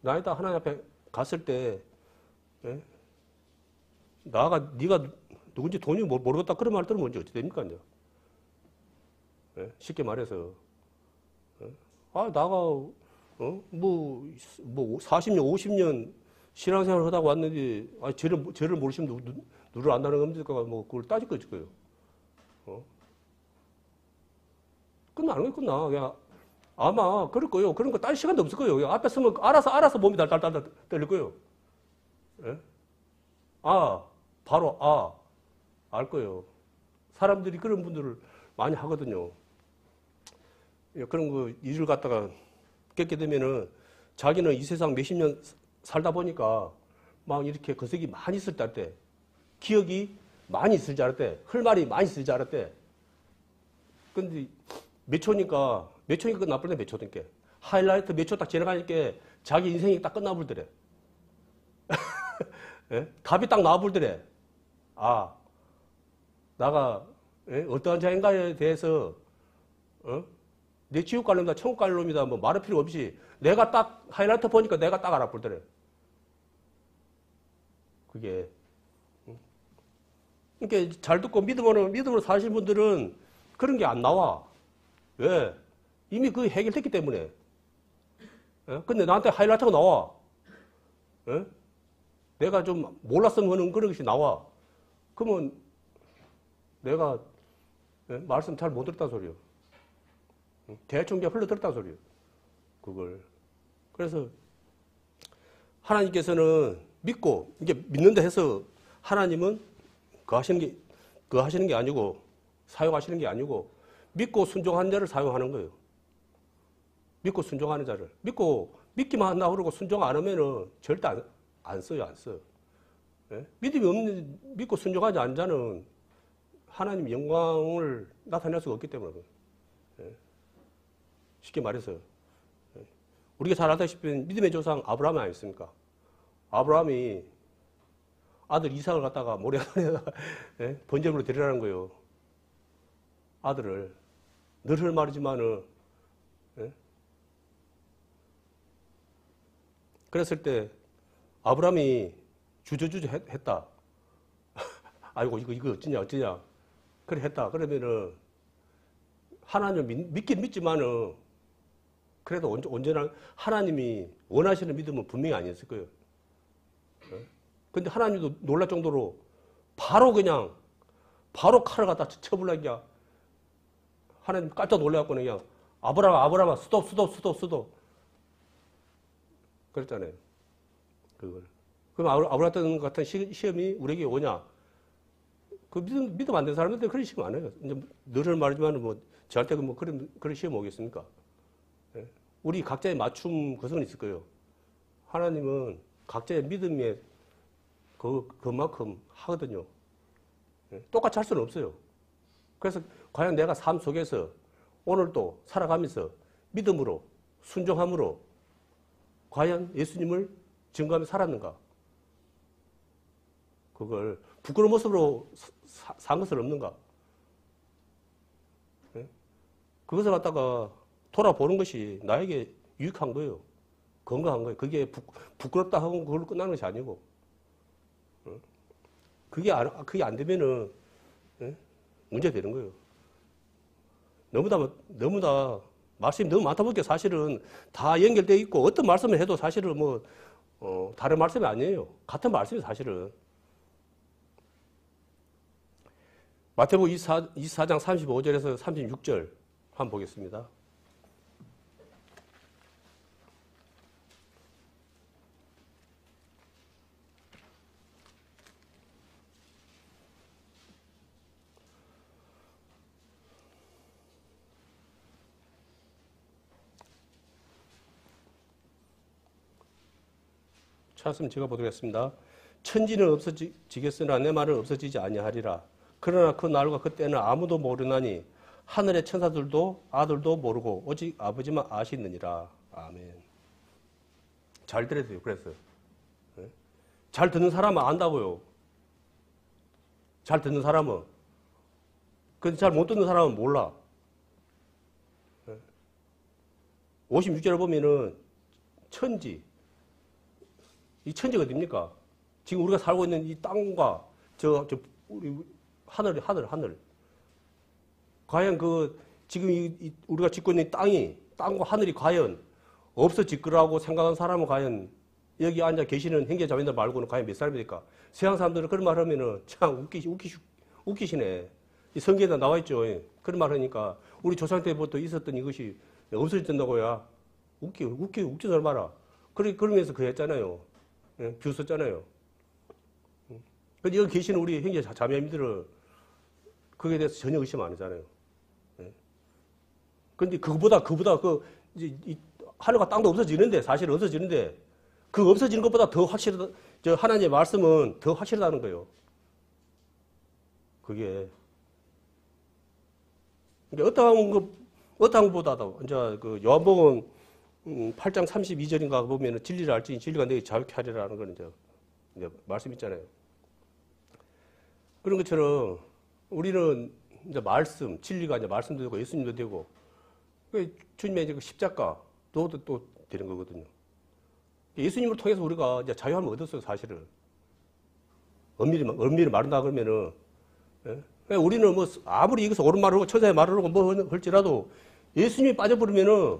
나이다 하나님 앞에 갔을 때, 네가 누군지 돈이 모르겠다 그런 말 들으면 어찌 됩니까, 이제? 쉽게 말해서, 나가, 뭐 40년, 50년 신앙생활을 하다가 왔는데, 죄를 모르시면 누를 안다는 겁니까? 뭐, 그걸 따질 거예요. 끝나는 거예요, 끝나. 그냥, 아마, 그럴 거예요. 그런 거 따질 시간도 없을 거예요. 그냥 앞에 서면 알아서 몸이 달달달 떨릴 거예요. 바로, 알 거예요. 사람들이 그런 분들을 많이 하거든요. 그런 거 일을 갖다가 겪게 되면은 자기는 이 세상 몇십 년 살다 보니까 막 이렇게 거색이 많이 있을 때, 기억이 많이 있을 줄 알았대. 할 말이 많이 있을 줄 알았대. 근데 몇 초니까 끝나버렸네, 몇 초니까. 하이라이트 몇 초 딱 지나가니까 자기 인생이 딱 끝나버리더래. 답이 딱 나와버리더래. 나가 어떠한 자인가에 대해서 내 지옥 갈 놈이다, 천국 갈 놈이다, 뭐 말할 필요 없이 내가 딱 하이라이트 보니까 내가 딱 알아보더래. 그게. 그러니까 잘 듣고 믿음으로 사신 분들은 그런 게 안 나와. 왜? 이미 그 해결됐기 때문에. 근데 나한테 하이라이트가 나와. 내가 좀 몰랐으면 하는 그런 것이 나와. 그러면 내가 말씀 잘 못 들었단 소리요. 대충 그냥 흘러들었단 소리요. 그걸. 그래서 하나님께서는 믿고, 이게 믿는다 해서 하나님은 그거 하시는 게 아니고, 사용하시는 게 아니고, 믿고 순종하는 자를 사용하는 거예요. 믿고 순종하는 자를. 믿기만 한다 그러고 순종 안 하면은 절대 안 써요, 안 써. 믿음이 없는, 믿고 순종하지 않는 자는 하나님 영광을 나타낼 수가 없기 때문에. 쉽게 말해서. 우리가 잘 알다시피 믿음의 조상 아브라함이 아니었습니까? 아브라함이 아들 이삭을 갖다가 모래산에다가 번제물로 드리라는 거예요. 아들을. 늘 할 말이지만은, 그랬을 때 아브라함이 주저주저 했다. 아이고, 이거 어쩌냐. 그래 했다. 그러면은 하나님을 믿긴 믿지만은 그래도 언제나 하나님이 원하시는 믿음은 분명히 아니었을 거예요. 근데 하나님도 놀랄 정도로 바로 칼을 갖다 쳐불라기야. 하나님 깜짝 놀래갖고 그냥 아브라함아 스톱 그랬잖아요. 그걸. 그럼 아브라함 같은 시험이 우리에게 오냐? 그 믿음 안 되는 사람들은 그런 시험 안 해요. 이제 늘 말하지만 뭐 저한테 뭐 그런 시험 오겠습니까? 우리 각자의 맞춤 그성은 있을 거예요. 하나님은 각자의 믿음에 그만큼 하거든요. 똑같이 할 수는 없어요. 그래서 과연 내가 삶 속에서 오늘도 살아가면서 믿음으로, 순종함으로 과연 예수님을 증거하며 살았는가? 그걸 부끄러운 모습으로 산 것은 없는가? 그것을 갖다가 돌아보는 것이 나에게 유익한 거예요. 건강한 거예요. 그게 부끄럽다 하고 그걸로 끝나는 것이 아니고. 그게 안 되면은 문제 되는 거예요. 너무나 말씀이 너무 많다 보니까 사실은 다 연결되어 있고 어떤 말씀을 해도 사실은 뭐 다른 말씀이 아니에요. 같은 말씀이 사실은. 마태복음 24장 35절에서 36절 한번 보겠습니다. 찾았으면 제가 보도록 천지는 없어지겠으나 내 말은 없어지지 아니하리라. 그러나 그 날과 그때는 아무도 모르나니 하늘의 천사들도 아들도 모르고 오직 아버지만 아시느니라. 아멘. 잘 들어야 돼요. 그래서 잘 듣는 사람은 안다고요. 잘 듣는 사람은. 근데 잘 못 듣는 사람은 몰라. 56절에 보면은 천지. 이 천지가 어딥니까? 지금 우리가 살고 있는 이 땅과 우리 하늘. 과연 지금 우리가 짓고 있는 땅과 하늘이 과연 없어질 거라고 생각하는 사람은 과연 여기 앉아 계시는 형제자매들 말고는 과연 몇 사람입니까? 세상 사람들은 그런 말 하면은 참 웃기시네. 이 성경에 나와 있죠. 그런 말 하니까 우리 조상 때부터 있었던 이것이 없어진다고야. 웃기지 마라. 그러면서 그 했잖아요. 뷰 썼잖아요. 근데 여기 계시는 우리 형제 자매님들은 그에 대해서 전혀 의심 안 하잖아요. 근데 그거보다 하늘과 땅도 없어지는데, 사실은 없어지는데, 그 없어지는 것보다 더 하나님의 말씀은 더 확실하다는 거예요. 그게. 그러니까 어떠한 것보다도, 이제 요한복음 8장 32절인가 보면은 진리를 알지 진리가 너희 자유케 하리라는 건 이제 말씀 있잖아요. 그런 것처럼 우리는 이제 진리가 이제 말씀도 되고 예수님도 되고, 주님의 이제 십자가도 또 되는 거거든요. 예수님을 통해서 우리가 이제 자유함을 얻었어요, 사실은. 엄밀히 말한다 그러면은, 우리는 뭐 아무리 여기서 옳은 말을 하고 천사의 말을 하고 뭐 할지라도 예수님이 빠져버리면은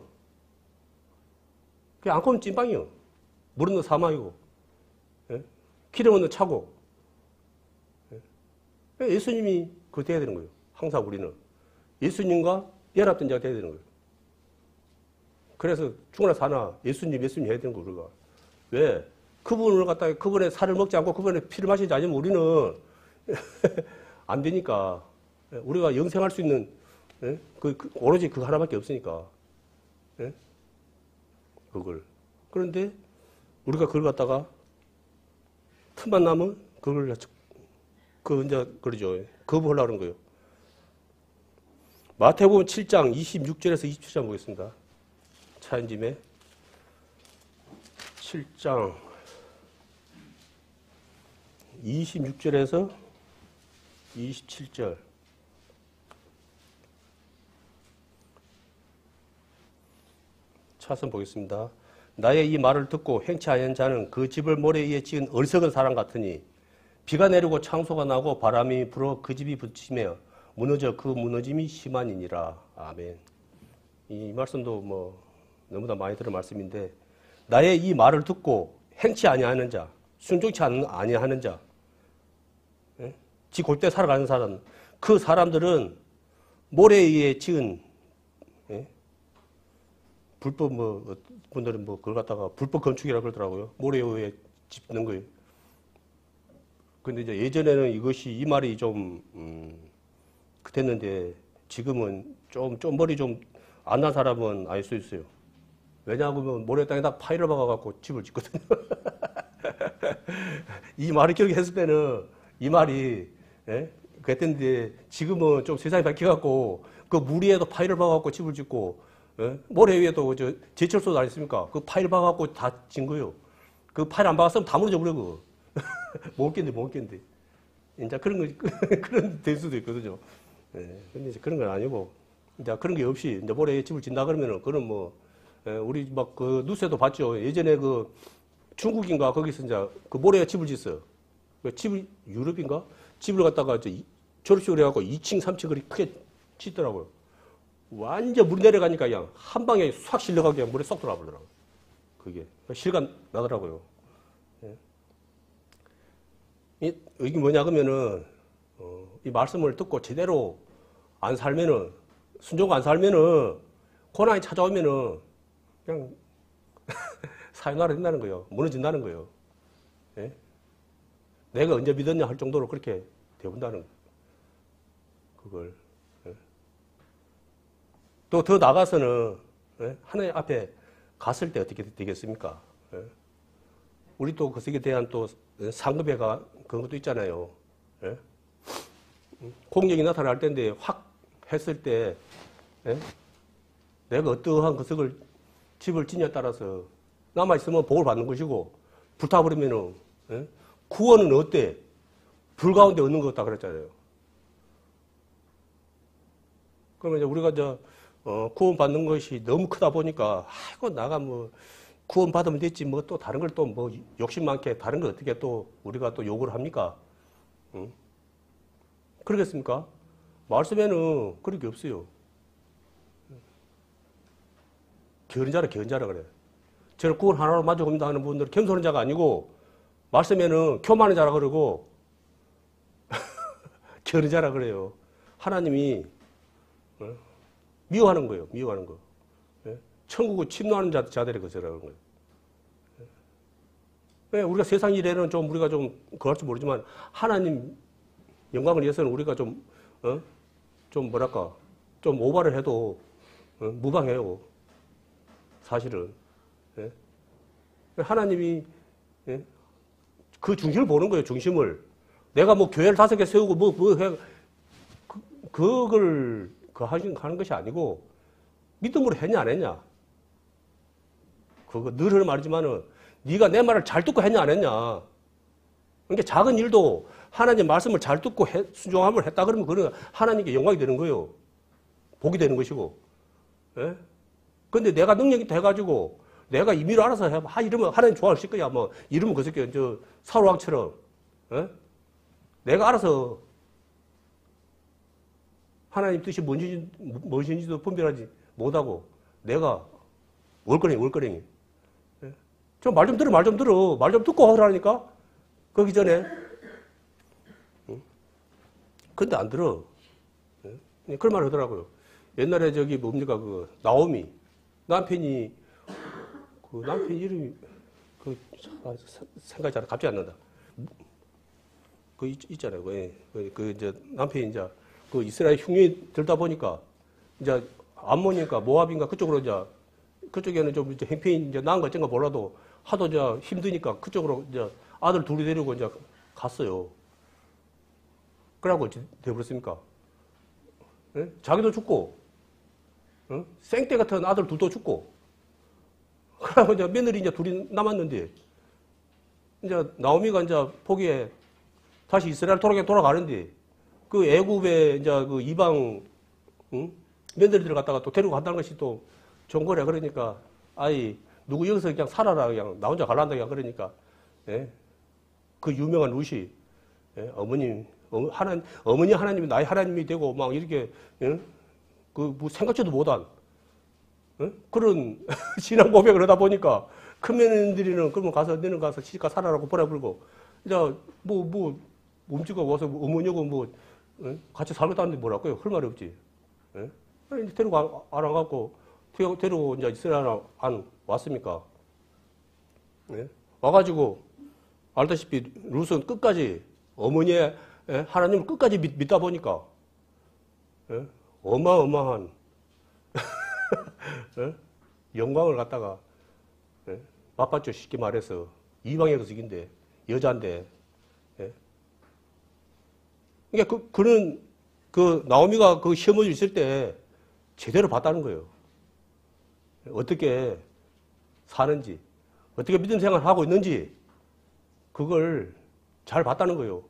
그냥 안고 오면 찐빵이요. 물은 사망이고, 기름은 차고. 예수님이 돼야 되는 거예요. 항상 우리는. 예수님과 연합된 자가 돼야 되는 거예요. 그래서 죽으나 사나 예수님 해야 되는 거예요, 우리가. 왜? 그분의 살을 먹지 않고 그분의 피를 마시지 않으면 우리는 안 되니까. 우리가 영생할 수 있는, 오로지 그거 하나밖에 없으니까. 그런데 우리가 그걸 갖다가 틈만 나면 이제 그러죠. 거부하려고 그런 거예요. 마태복음 7장 26절에서 27절 보겠습니다. 차인짐에 7장 26절에서 27절. 차선 보겠습니다. 나의 이 말을 듣고 행치 아니한 자는 그 집을 모래 위에 지은 어리석은 사람 같으니 비가 내리고 창소가 나고 바람이 불어 그 집이 부치며 무너져 그 무너짐이 심하니라. 아멘. 이 말씀도 뭐 너무나 많이 들은 말씀인데, 나의 이 말을 듣고 행치 아니하는 자, 순종치 아니하는 자, 지 골대 살아가는 사람, 그 사람들은 모래 위에 지은 불법 분들은 그걸 갖다가 불법 건축이라고 그러더라고요. 모래 위에 짓는 거예요. 근데 이제 예전에는 이 말이 좀 됐는데 지금은 좀 머리 좀 안 난 사람은 알 수 있어요. 왜냐하면 모래 땅에다 파일을 박아갖고 집을 짓거든요. 이 말을 기억했을 때는 이 말이 그랬는데 지금은 좀 세상이 바뀌어갖고 그 물 위에도 파일을 박아갖고 집을 짓고 모래 위에도 제철소도 안 있습니까? 그 파일 박아갖고 다 짓는 거예요. 그 파일 안 박았으면 다 무너져 버려 그거. 못 견디. 이제 그런 될 수도 있거든요. 근데 이제 그런 건 아니고, 이제 그런 게 없이, 이제 모래에 집을 짓는다 그러면은, 그건 우리 뉴스에도 봤죠. 예전에 중국인가 거기서 이제 모래에 집을 짓어요. 유럽인가? 집을 갖다가 졸업식을 해갖고 2층, 3층 그리 크게 짓더라고요. 완전 물이 내려가니까 그냥 한 방에 싹 실려가게 그냥 물에 쏙 들어가 버리더라고요. 그게. 실감 나더라고요. 예. 이게 뭐냐, 그러면은, 이 말씀을 듣고 제대로 안 살면은, 순종하고 안 살면은, 고난이 찾아오면은, 그냥, 사요나라 된다는 거예요. 무너진다는 거예요. 예? 내가 언제 믿었냐 할 정도로 그렇게 되어본다는 거예요. 그걸. 예? 또 더 나가서는, 예? 하나님 앞에 갔을 때 어떻게 되겠습니까? 예? 우리 또 그것에 대한 또 상급에 그런 것도 있잖아요. 예? 공격이 나타날 때인데 확 했을 때, 예? 내가 어떠한 것을 집을 지냐에 따라서 남아있으면 복을 받는 것이고, 불타버리면은, 예? 구원은 어때? 불 가운데 얻는 것 같다 그랬잖아요. 그러면 이제 우리가 구원 받는 것이 너무 크다 보니까, 아이고, 나가 뭐, 구원 받으면 됐지, 뭐 또 다른 걸 또 뭐 욕심 많게 다른 걸 어떻게 또 우리가 또 요구를 합니까? 응? 그러겠습니까? 말씀에는 그런 게 없어요. 견자라 그래. 저는 구원 하나로 만족합니다 하는 분들은 겸손한 자가 아니고, 말씀에는 교만한 자라 그러고, 견은 자라 그래요. 하나님이 미워하는 거예요. 미워하는 거. 천국을 침노하는 자들의 것이라는 거예요. 우리가 세상 일에는 좀 우리가 좀 그럴 줄 모르지만 하나님 영광을 위해서는 우리가 좀 뭐랄까 좀 오바를 해도 무방해요. 사실은. 하나님이 그 중심을 보는 거예요. 중심을. 내가 뭐 교회를 5개 세우고 뭐 해 그걸 하는 것이 아니고 믿음으로 했냐 안 했냐. 그거 늘 하는 말이지만은 네가 내 말을 잘 듣고 했냐 안 했냐. 그러니까 작은 일도 하나님 말씀을 잘 듣고 순종함을 했다 그러면 그는 하나님께 영광이 되는 거예요. 복이 되는 것이고. 예? 근데 내가 능력이 돼가지고 내가 임의로 알아서 해. 이러면 하나님 좋아하실 거야. 뭐 이러면 그 새끼 사울왕처럼. 예? 내가 알아서 하나님 뜻이 뭔지도 분별하지 못하고 내가 월거랭이. 좀 말 좀 들어. 말 좀 듣고 하라니까. 거기 전에. 근데 안 들어. 그런 말 하더라고요. 옛날에 뭡니까, 나오미. 남편이, 남편 이름이, 생각이 잘, 갑자기 안 난다. 있잖아요. 이제 남편이 이제, 이스라엘 흉년이 들다 보니까, 이제, 암몬인가, 모압인가, 그쪽으로 이제, 그쪽에는 좀 이제 행편이 이제 나은 거 어쩐가 몰라도, 하도 이제 힘드니까 그쪽으로 이제 아들 둘이 데리고 이제 갔어요. 그러고 돼버렸습니까? 예? 자기도 죽고, 생떼 같은 아들 둘도 죽고, 그러고 이제 며느리 이제 둘이 남았는데, 이제 나오미가 이제 포기에 다시 이스라엘 돌아가는데, 그 애굽에 이제 그 이방, 며느리들 갖다가 또 데리고 간다는 것이 또 좋은 거래. 그러니까, 누구 여기서 그냥 살아라. 그냥 나 혼자 갈란다. 그냥 그러니까, 예? 그 유명한 루시, 예? 어머니 하나님이 나의 하나님이 되고 막 이렇게, 예? 뭐 생각지도 못한, 예? 그런 신앙 고백을 하다 보니까 큰 며느리는 그러면 너는 가서 시집가 살아라고 보내버리고, 이제 움직여 와서 어머니하고 예? 같이 살겠다는데 뭐랄까요? 할 말이 없지. 예? 이제 데리고 안 갖고, 데리고 이제 이스라엘 안 왔습니까? 예? 와가지고, 알다시피 룻은 끝까지 어머니의 하나님을 끝까지 믿다 보니까, 예? 어마어마한 예? 영광을 갖다가 예? 맛봤죠. 쉽게 말해서. 이방의 거식인데, 여자인데. 예? 그러니까 그는 나오미가 그 시어머니 있을 때 제대로 봤다는 거예요. 어떻게 사는지, 어떻게 믿음 생활을 하고 있는지, 그걸 잘 봤다는 거예요.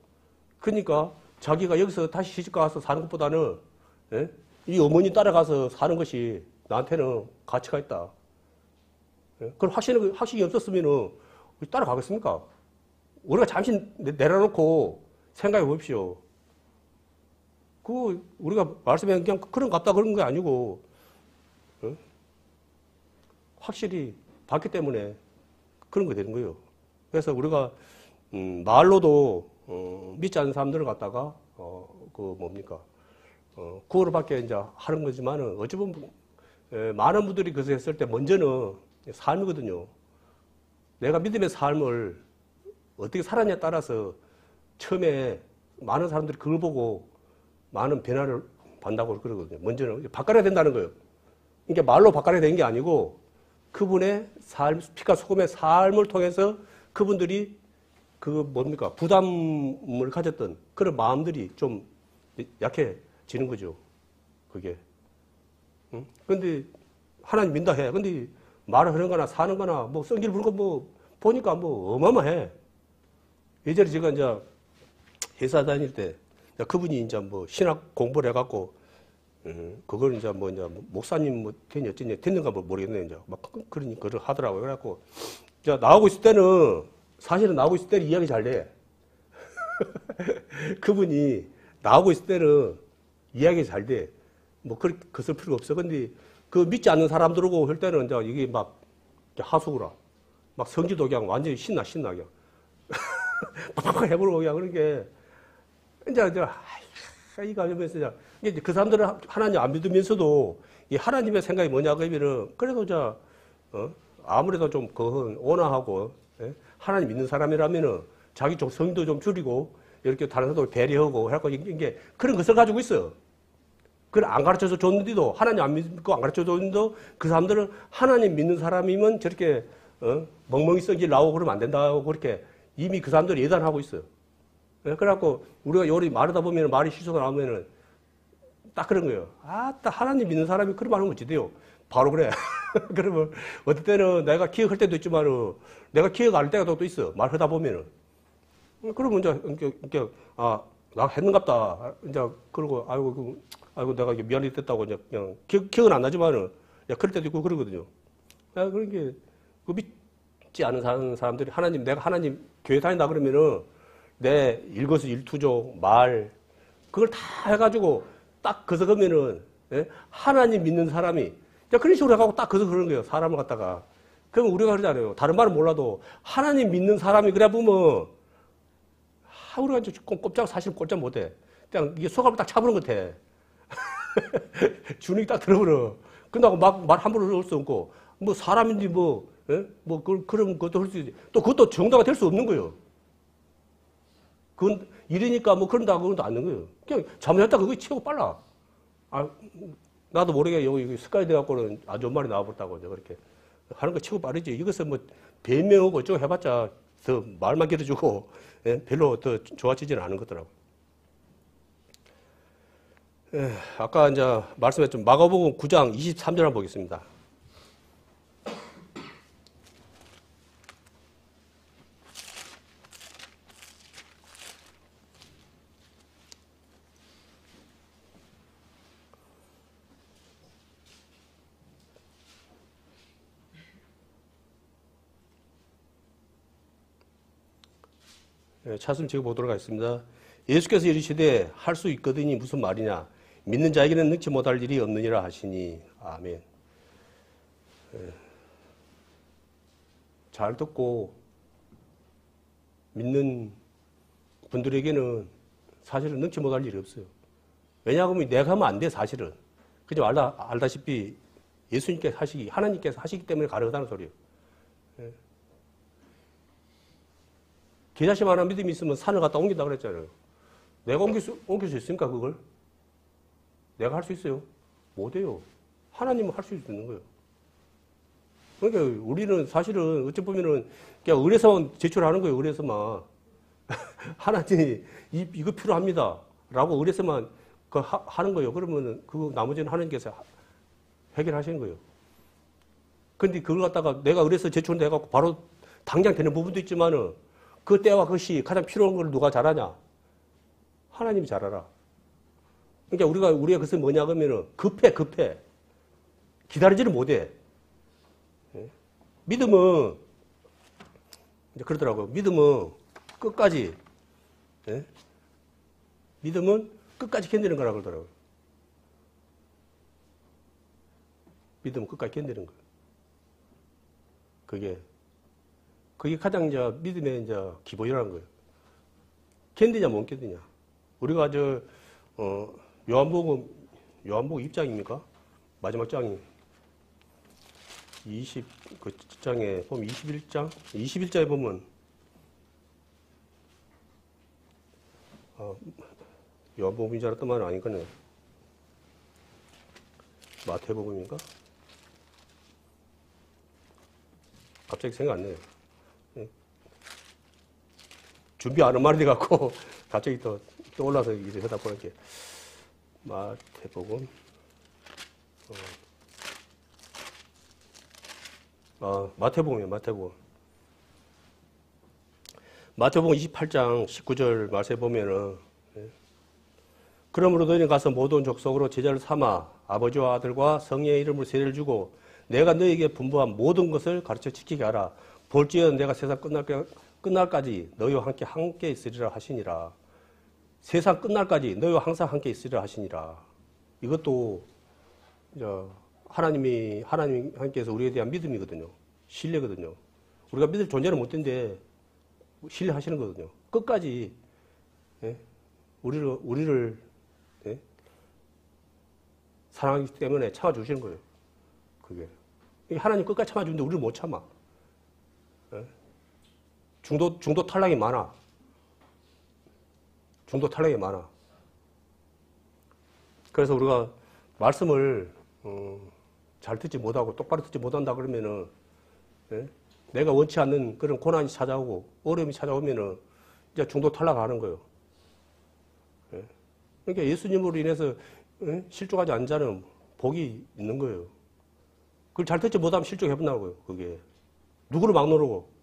그러니까 자기가 여기서 다시 시집 가서 사는 것보다는, 예? 이 어머니 따라가서 사는 것이 나한테는 가치가 있다. 예? 그럼 확신이 없었으면 따라가겠습니까? 우리가 잠시 내려놓고 생각해 봅시오. 우리가 말씀에 그냥 그런 갑다 그런 게 아니고, 확실히 봤기 때문에 그런 거 되는 거예요. 그래서 우리가 말로도 믿지 않는 사람들을 갖다가 구호로밖에 이제 하는 거지만은 어찌 보면 많은 분들이 그것을 했을 때 먼저는 삶이거든요. 내가 믿음의 삶을 어떻게 살았냐에 따라서 처음에 많은 사람들이 그걸 보고 많은 변화를 받는다고 그러거든요. 먼저는 바꿔야 된다는 거예요. 그러니까 말로 바꿔야 되는 게 아니고 그분의 삶, 피가 소금의 삶을 통해서 그분들이 부담을 가졌던 그런 마음들이 좀 약해지는 거죠. 그게. 응? 근데 하나님 믿다 해. 근데 말을 하는 거나 사는 거나 뭐 성질 부르고 뭐 보니까 뭐 어마어마해. 예전에 제가 이제 회사 다닐 때 그분이 이제 뭐 신학 공부를 해갖고 그걸 이제 목사님 뭐 되니 어쩌니 됐는가 모르겠네. 이제 막 그런 거를 하더라고요. 그래갖고 이제 나오고 있을 때는 사실은 나오고 있을 때는 이야기 잘 돼. 그분이 나오고 있을 때는 이야기 잘 돼. 뭐 그렇게 그럴 필요가 없어. 근데 그 믿지 않는 사람들하고 할 때는 이제 이게 막 하수구라. 막 성지도 그냥 완전히 신나게. 팍팍 해버리고 그냥 그런 게 이제 이거 하면서 이제 그 사람들은 하나님 안 믿으면서도 이 하나님의 생각이 뭐냐 그러면은 그래도 아무래도 좀 온화하고 하나님 믿는 사람이라면은 자기 좀 성도 좀 줄이고 이렇게 다른 사람도 배려하고 해갖고 이게 그런 것을 가지고 있어. 그걸 안 가르쳐서 줬는데도 하나님 안 믿고 안 가르쳐 줬는데도 그 사람들은 하나님 믿는 사람이면 저렇게 멍멍이 성질 나오고 그러면 안 된다고 그렇게 이미 그 사람들이 예단하고 있어요. 그래갖고 우리가 요리 말하다 보면 말이 실수가 나오면은 딱 그런 거예요. 딱 하나님 믿는 사람이 그런 말 하면 어찌 돼요? 바로 그래. 그러면 어떨 때는 내가 기억할 때도 있지만 내가 기억 안 할 때가 또 있어. 말하다 보면은. 그러면 이제 나 했는갑다. 이제 그러고 아이고 내가 미안해 됐다고 이제 그냥 기억은 안 나지만은 그럴 때도 있고 그러거든요. 그런 게 믿지 않은 사람들이 내가 하나님 교회 다닌다 그러면은 내 일거수일투족 말 그걸 다 해가지고 딱 거기서 그러면은 하나님 믿는 사람이 그런 식으로 해가지고 딱 거기서 그러는 거예요. 사람을 갖다가. 그러면 우리가 그러잖아요. 다른 말은 몰라도 하나님 믿는 사람이 그래 보면 우리가 이제 꼼짝 사실 꼼짝 못해. 그냥 이게 속압을 딱 차보는 것 같아. 주눅이 딱 들어버려. 끝나고 막 말 함부로 넣을 수 없고 뭐 사람인지 그런 것도 할 수 있지. 또 그것도 정당화 될 수 없는 거예요. 그건 이러니까 그런다고는 안 되는 거예요. 그냥 잘못했다 그거 치고 빨라. 나도 모르게 여기 습관이 돼갖고는 안 좋은 말이 나와버렸다고 이제 그렇게 하는 거 치고 빠르지. 이것은 변명하고 어쩌고 해봤자 더 말만 길어지고 별로 더 좋아지지는 않은 거더라고요. 아까 이제 말씀했던 마가복음 9장 23절 한번 보겠습니다. 차순 제가 보도록 하겠습니다. 예수께서 이르시되 할 수 있거든이 무슨 말이냐 믿는 자에게는 능치 못할 일이 없느니라 하시니 아멘. 잘 듣고 믿는 분들에게는 사실은 능치 못할 일이 없어요. 왜냐하면 내가 하면 안 돼 사실은. 그죠? 알다시피 예수님께서 하나님께서 하시기 때문에 가능하다는 소리예요. 개자식 하나 믿음이 있으면 산을 갖다 옮긴다 그랬잖아요. 내가 옮길 수 있습니까, 그걸? 내가 할 수 있어요? 못해요. 하나님은 할 수 있는 거예요. 그러니까 우리는 사실은 어찌 보면은 그냥 의뢰서만 제출하는 거예요, 의뢰서만. 하나님이 이거 필요합니다. 라고 의뢰서만 하는 거예요. 그러면은 그 나머지는 하나님께서 해결하시는 거예요. 근데 그걸 갖다가 내가 의뢰서 제출한다 해갖고 바로 당장 되는 부분도 있지만은 그 때와 그것이 가장 필요한 걸 누가 잘하냐? 하나님이 잘 알아. 그러니까 우리가 그것은 뭐냐 그러면은 급해. 기다리지를 못해. 믿음은 이제 그러더라고요. 믿음은 끝까지 견디는 거라 그러더라고요. 믿음은 끝까지 견디는 거예요. 그게 가장 이제 믿음의 이제 기본이라는 거예요. 견디냐 못 견디냐. 우리가 요한복음 2장입니까? 마지막 장이 그 장에 보면 21장에 보면 요한복음인 줄 알았던 말은 아니거든요. 마태복음인가? 갑자기 생각 안 나요. 준비 안 한 말이 돼갖고 갑자기 또 올라서 이제 하다 보니까 마태복음 마태복음이에요. 마태복음 28장 19절 말씀에 보면은 그러므로 너희는 가서 모든 족속으로 제자를 삼아 아버지와 아들과 성령의 이름으로 세례를 주고 내가 너희에게 분부한 모든 것을 가르쳐 지키게 하라. 볼지어는 내가 세상 끝날까지 너희와 함께 있으리라 하시니라. 세상 끝날까지 너희와 항상 함께 있으리라 하시니라. 이것도 하나님께서 우리에 대한 믿음이거든요. 신뢰거든요. 우리가 믿을 존재는 못된데 신뢰하시는 거거든요. 끝까지 우리를 사랑하기 때문에 참아주시는 거예요. 그게 하나님 끝까지 참아주는데 우리를 못 참아. 중도 탈락이 많아. 그래서 우리가 말씀을 잘 듣지 못하고 똑바로 듣지 못한다 그러면은 내가 원치 않는 그런 고난이 찾아오고 어려움이 찾아오면은 이제 중도 탈락하는 거예요. 그러니까 예수님으로 인해서 실족하지 않은 자는 복이 있는 거예요. 그걸 잘 듣지 못하면 실족해본다고요. 그게 누구를 막노르고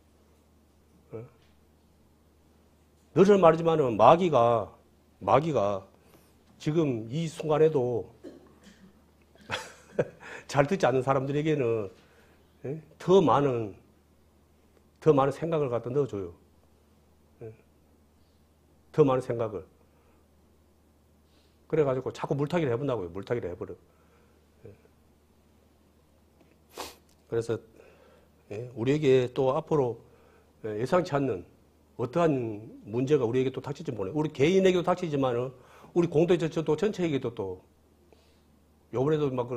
늘 말이지만은 마귀가 지금 이 순간에도 잘 듣지 않는 사람들에게는 더 많은 생각을 갖다 넣어줘요. 더 많은 생각을. 그래가지고 자꾸 물타기를 해본다고요. 물타기를 해버려. 그래서 우리에게 또 앞으로 예상치 않는 어떠한 문제가 우리에게 또 닥칠지 모르겠어요. 우리 개인에게도 닥치지만은 우리 공동체도 전체에게도 또 요번에도 막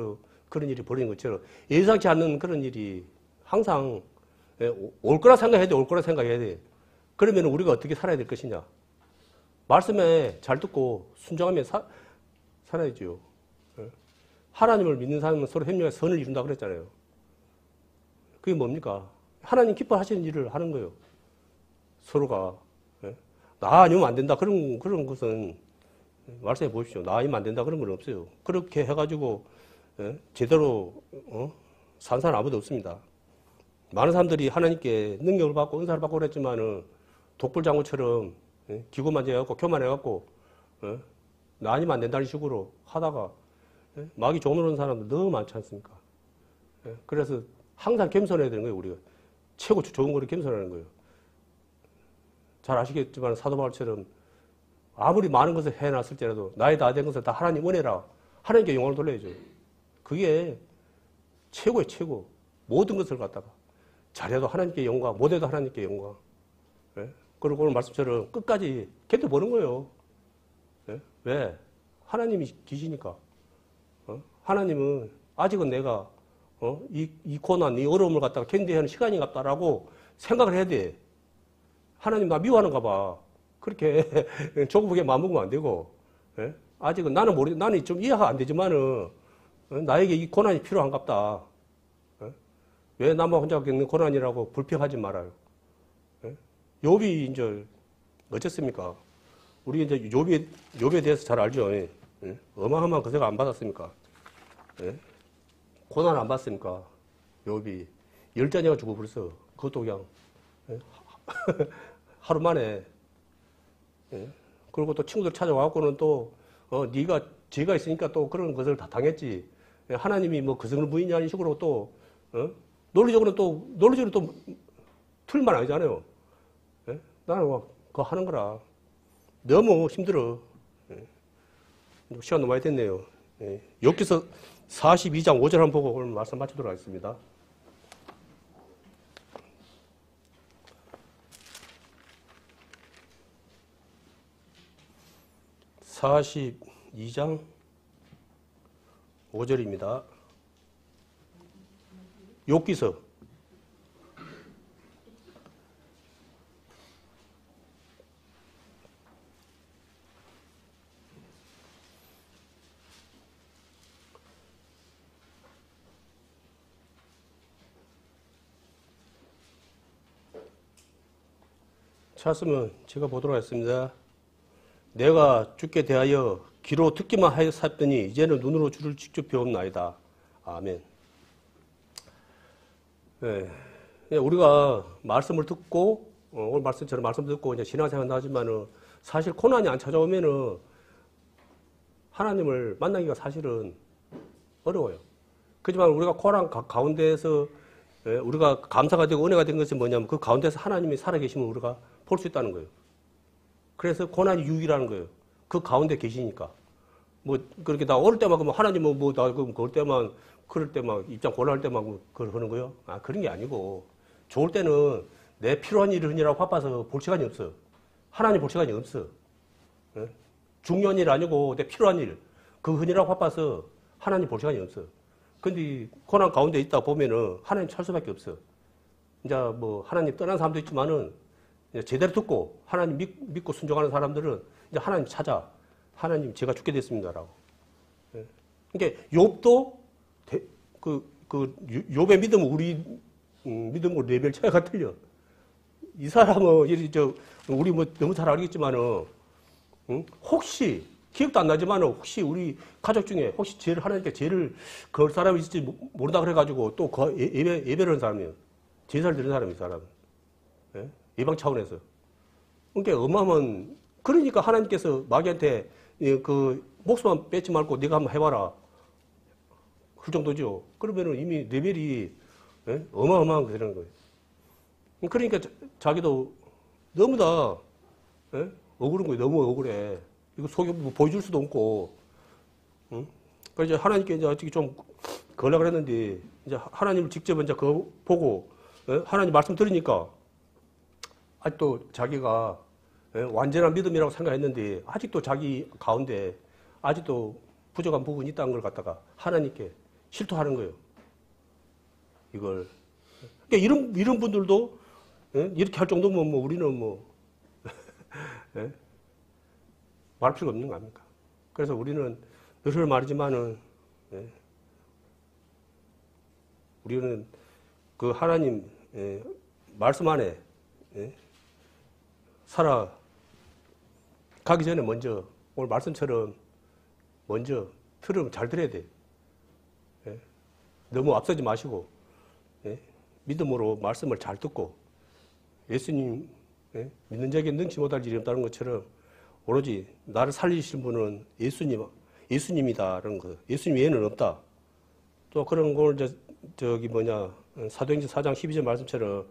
그런 일이 벌어진 것처럼 예상치 않는 그런 일이 항상 올 거라 생각해야 돼. 올 거라 생각해야 돼. 그러면 우리가 어떻게 살아야 될 것이냐. 말씀에 잘 듣고 순종하며 살아야죠. 하나님을 믿는 사람은 서로 협력해서 선을 이룬다 그랬잖아요. 그게 뭡니까? 하나님 기뻐하시는 일을 하는 거예요. 서로가. 나 아니면 안 된다. 그런 것은 말씀해 보십시오. 나 아니면 안 된다. 그런 건 없어요. 그렇게 해가지고 제대로 산 사람 아무도 없습니다. 많은 사람들이 하나님께 능력을 받고 은사를 받고 그랬지만은 독불장구처럼 기고만져갖고 교만해갖고 나 아니면 안 된다는 식으로 하다가 마귀 종노는 사람들 너무 많지 않습니까? 그래서 항상 겸손해야 되는 거예요. 우리가 최고 좋은 거를 겸손하는 거예요. 잘 아시겠지만 사도 바울처럼 아무리 많은 것을 해놨을지라도 나의 다 된 것을 다 하나님 은혜라 하나님께 영광을 돌려야죠. 그게 최고의 최고. 모든 것을 갖다가 잘해도 하나님께 영광, 못해도 하나님께 영광. 그리고 오늘 말씀처럼 끝까지 견뎌보는 거예요. 왜? 하나님이 계시니까. 하나님은 아직은 내가 이 고난, 이 어려움을 갖다가 견뎌야 하는 시간이 없다라고 생각을 해야 돼. 하나님 나 미워하는가 봐. 그렇게 조급하게 마음먹으면 안 되고. 아직은 나는 좀 이해가 안 되지만은 나에게 이 고난이 필요한갑다. 왜 나만 혼자 겪는 고난이라고 불평하지 말아요. 욥이 이제 어쨌습니까? 우리 이제 욥에 대해서 잘 알죠. 어마어마한 거세가 안 받았습니까? 고난 안 받습니까? 욥이 10자녀가 죽어 벌써. 그것도 그냥 하루 만에. 그리고 또 친구들 찾아와갖고는 또 네가 죄가 있으니까 또 그런 것을 다 당했지. 하나님이 뭐 그성을 부인하는 식으로 또 논리적으로 또 틀만 아니잖아요. 나는 그거 하는 거라. 너무 힘들어. 시간 너무 많이 됐네요. 욥기서 42장 5절 한번 보고 오늘 말씀 마치도록 하겠습니다. 42장 5절입니다. 욥기서 찾으면 제가 보도록 하겠습니다. 내가 주께 대하여 귀로 듣기만 하여 샀더니 이제는 눈으로 주를 직접 배웠나이다. 아멘. 네, 우리가 말씀을 듣고 오늘 말씀처럼 말씀 듣고 이제 신앙생활 하지만은 사실 고난이 안 찾아오면은 하나님을 만나기가 사실은 어려워요. 그렇지만 우리가 고난 가운데에서 우리가 감사가 되고 은혜가 된 것은 뭐냐면 그 가운데서 하나님이 살아계심을 우리가 볼 수 있다는 거예요. 그래서 고난이 유익이라는 거예요. 그 가운데 계시니까. 뭐, 그렇게 나 어릴 때만, 하나님은 나 그럴 때만, 그럴 때만, 입장 곤란할 때만 그걸 하는 거예요? 아, 그런 게 아니고. 좋을 때는 내 필요한 일을 하느라고 바빠서 볼 시간이 없어. 하나님 볼 시간이 없어. 예? 중요한 일 아니고 내 필요한 일. 그 하느라고 바빠서 하나님 볼 시간이 없어. 근데 고난 가운데 있다 보면은 하나님 찾을 수밖에 없어. 이제 뭐, 하나님 떠난 사람도 있지만은 제대로 듣고 하나님 믿고 순종하는 사람들은 이제 하나님 찾아. 하나님 제가 죽게 됐습니다라고. 그러니까 욥도 욥의 믿음은 우리 믿음으로 레벨 차이가 틀려. 이 사람은 우리 뭐 너무 잘 알겠지만은 혹시 기억도 안 나지만은 혹시 우리 가족 중에 혹시 죄를 하나님께 죄를 그을 사람이 있을지 모른다 그래가지고 또 그 예배를 하는 사람이에요. 제사를 드리는 사람이 이 사람은. 예방 차원에서. 그러니까 어마어마한, 그러니까 하나님께서 마귀한테 그 목숨만 뺏지 말고 네가 한번 해봐라. 그 정도죠. 그러면은 이미 레벨이 어마어마한 게 되는 거예요. 그러니까 자기도 너무 다 억울한 거예요. 너무 억울해. 이거 속에 뭐 보여줄 수도 없고. 그러니까 이제 하나님께 이제 어떻게 좀 걸려고 했는데 이제 하나님을 직접 이제 그거 보고 하나님 말씀 들으니까 아직도 자기가 완전한 믿음이라고 생각했는데 아직도 자기 가운데 아직도 부족한 부분이 있다는 걸 갖다가 하나님께 실토하는 거예요. 이걸. 그러니까 이런 분들도 이렇게 할 정도면 뭐 우리는 뭐 말할 필요가 없는 거 아닙니까? 그래서 우리는 늘 말이지만은 우리는 그 하나님 말씀 안에 살아가기 전에 먼저 오늘 말씀처럼 먼저 들으면 잘 들어야 돼. 너무 앞서지 마시고 믿음으로 말씀을 잘 듣고 예수님 믿는 자에게 능치 못할 일이 없다는 것처럼 오로지 나를 살리신 분은 예수님이다라는 거. 예수님 외에는 없다. 또 그런 걸 사도행전 4장 12절 말씀처럼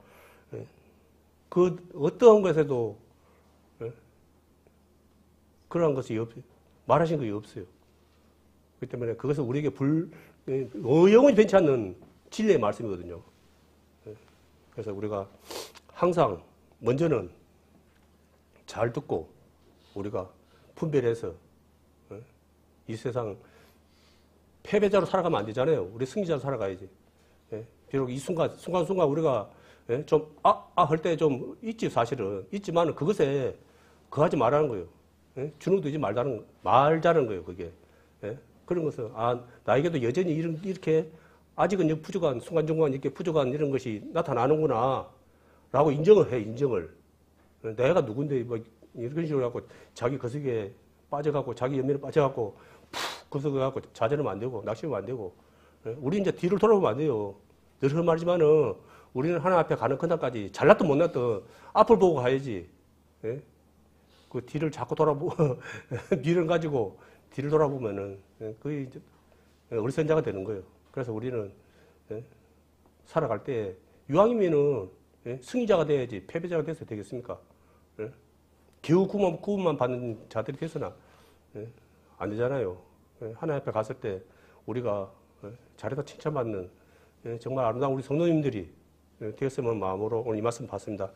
그 어떠한 것에도 그러한 것이 말하신 것이 없어요. 그렇기 때문에 그것은 우리에게 영원히 변치 않는 진리의 말씀이거든요. 그래서 우리가 항상 먼저는 잘 듣고 우리가 분별해서 이 세상 패배자로 살아가면 안 되잖아요. 우리 승리자로 살아가야지. 비록 이 순간순간 우리가 좀 할 때 좀 있지 사실은. 있지만 그것에 거하지 말라는 거예요. 주눅들지 말자는 거예요. 그게. 그런 것은 나에게도 여전히 이렇게 아직은 부족한 순간순간 이렇게 부족한 이런 것이 나타나는구나 라고 인정을 해. 인정을. 내가 누군데 뭐 이런 식으로 하고 자기 거석에 빠져갖고 자기 연민에 빠져갖고 푹 거석해갖고 좌절하면 안 되고 낙심하면 안 되고 우리 이제 뒤를 돌아보면 안 돼요. 늘 말이지만은 우리는 하나님 앞에 가는 그날까지 잘났든 못났든 앞을 보고 가야지. 그 뒤를 자꾸 뒤를 가지고 뒤를 돌아보면은 거의 이제 어리선자가 되는 거예요. 그래서 우리는 살아갈 때 유황이면은 승리자가 돼야지 패배자가 돼서 되겠습니까? 겨우 구원만 받는 자들이 돼서나 안 되잖아요. 하나님 앞에 갔을 때 우리가 잘해서 칭찬받는 정말 아름다운 우리 성도님들이 되었으면 마음으로 오늘 이 말씀 봤습니다.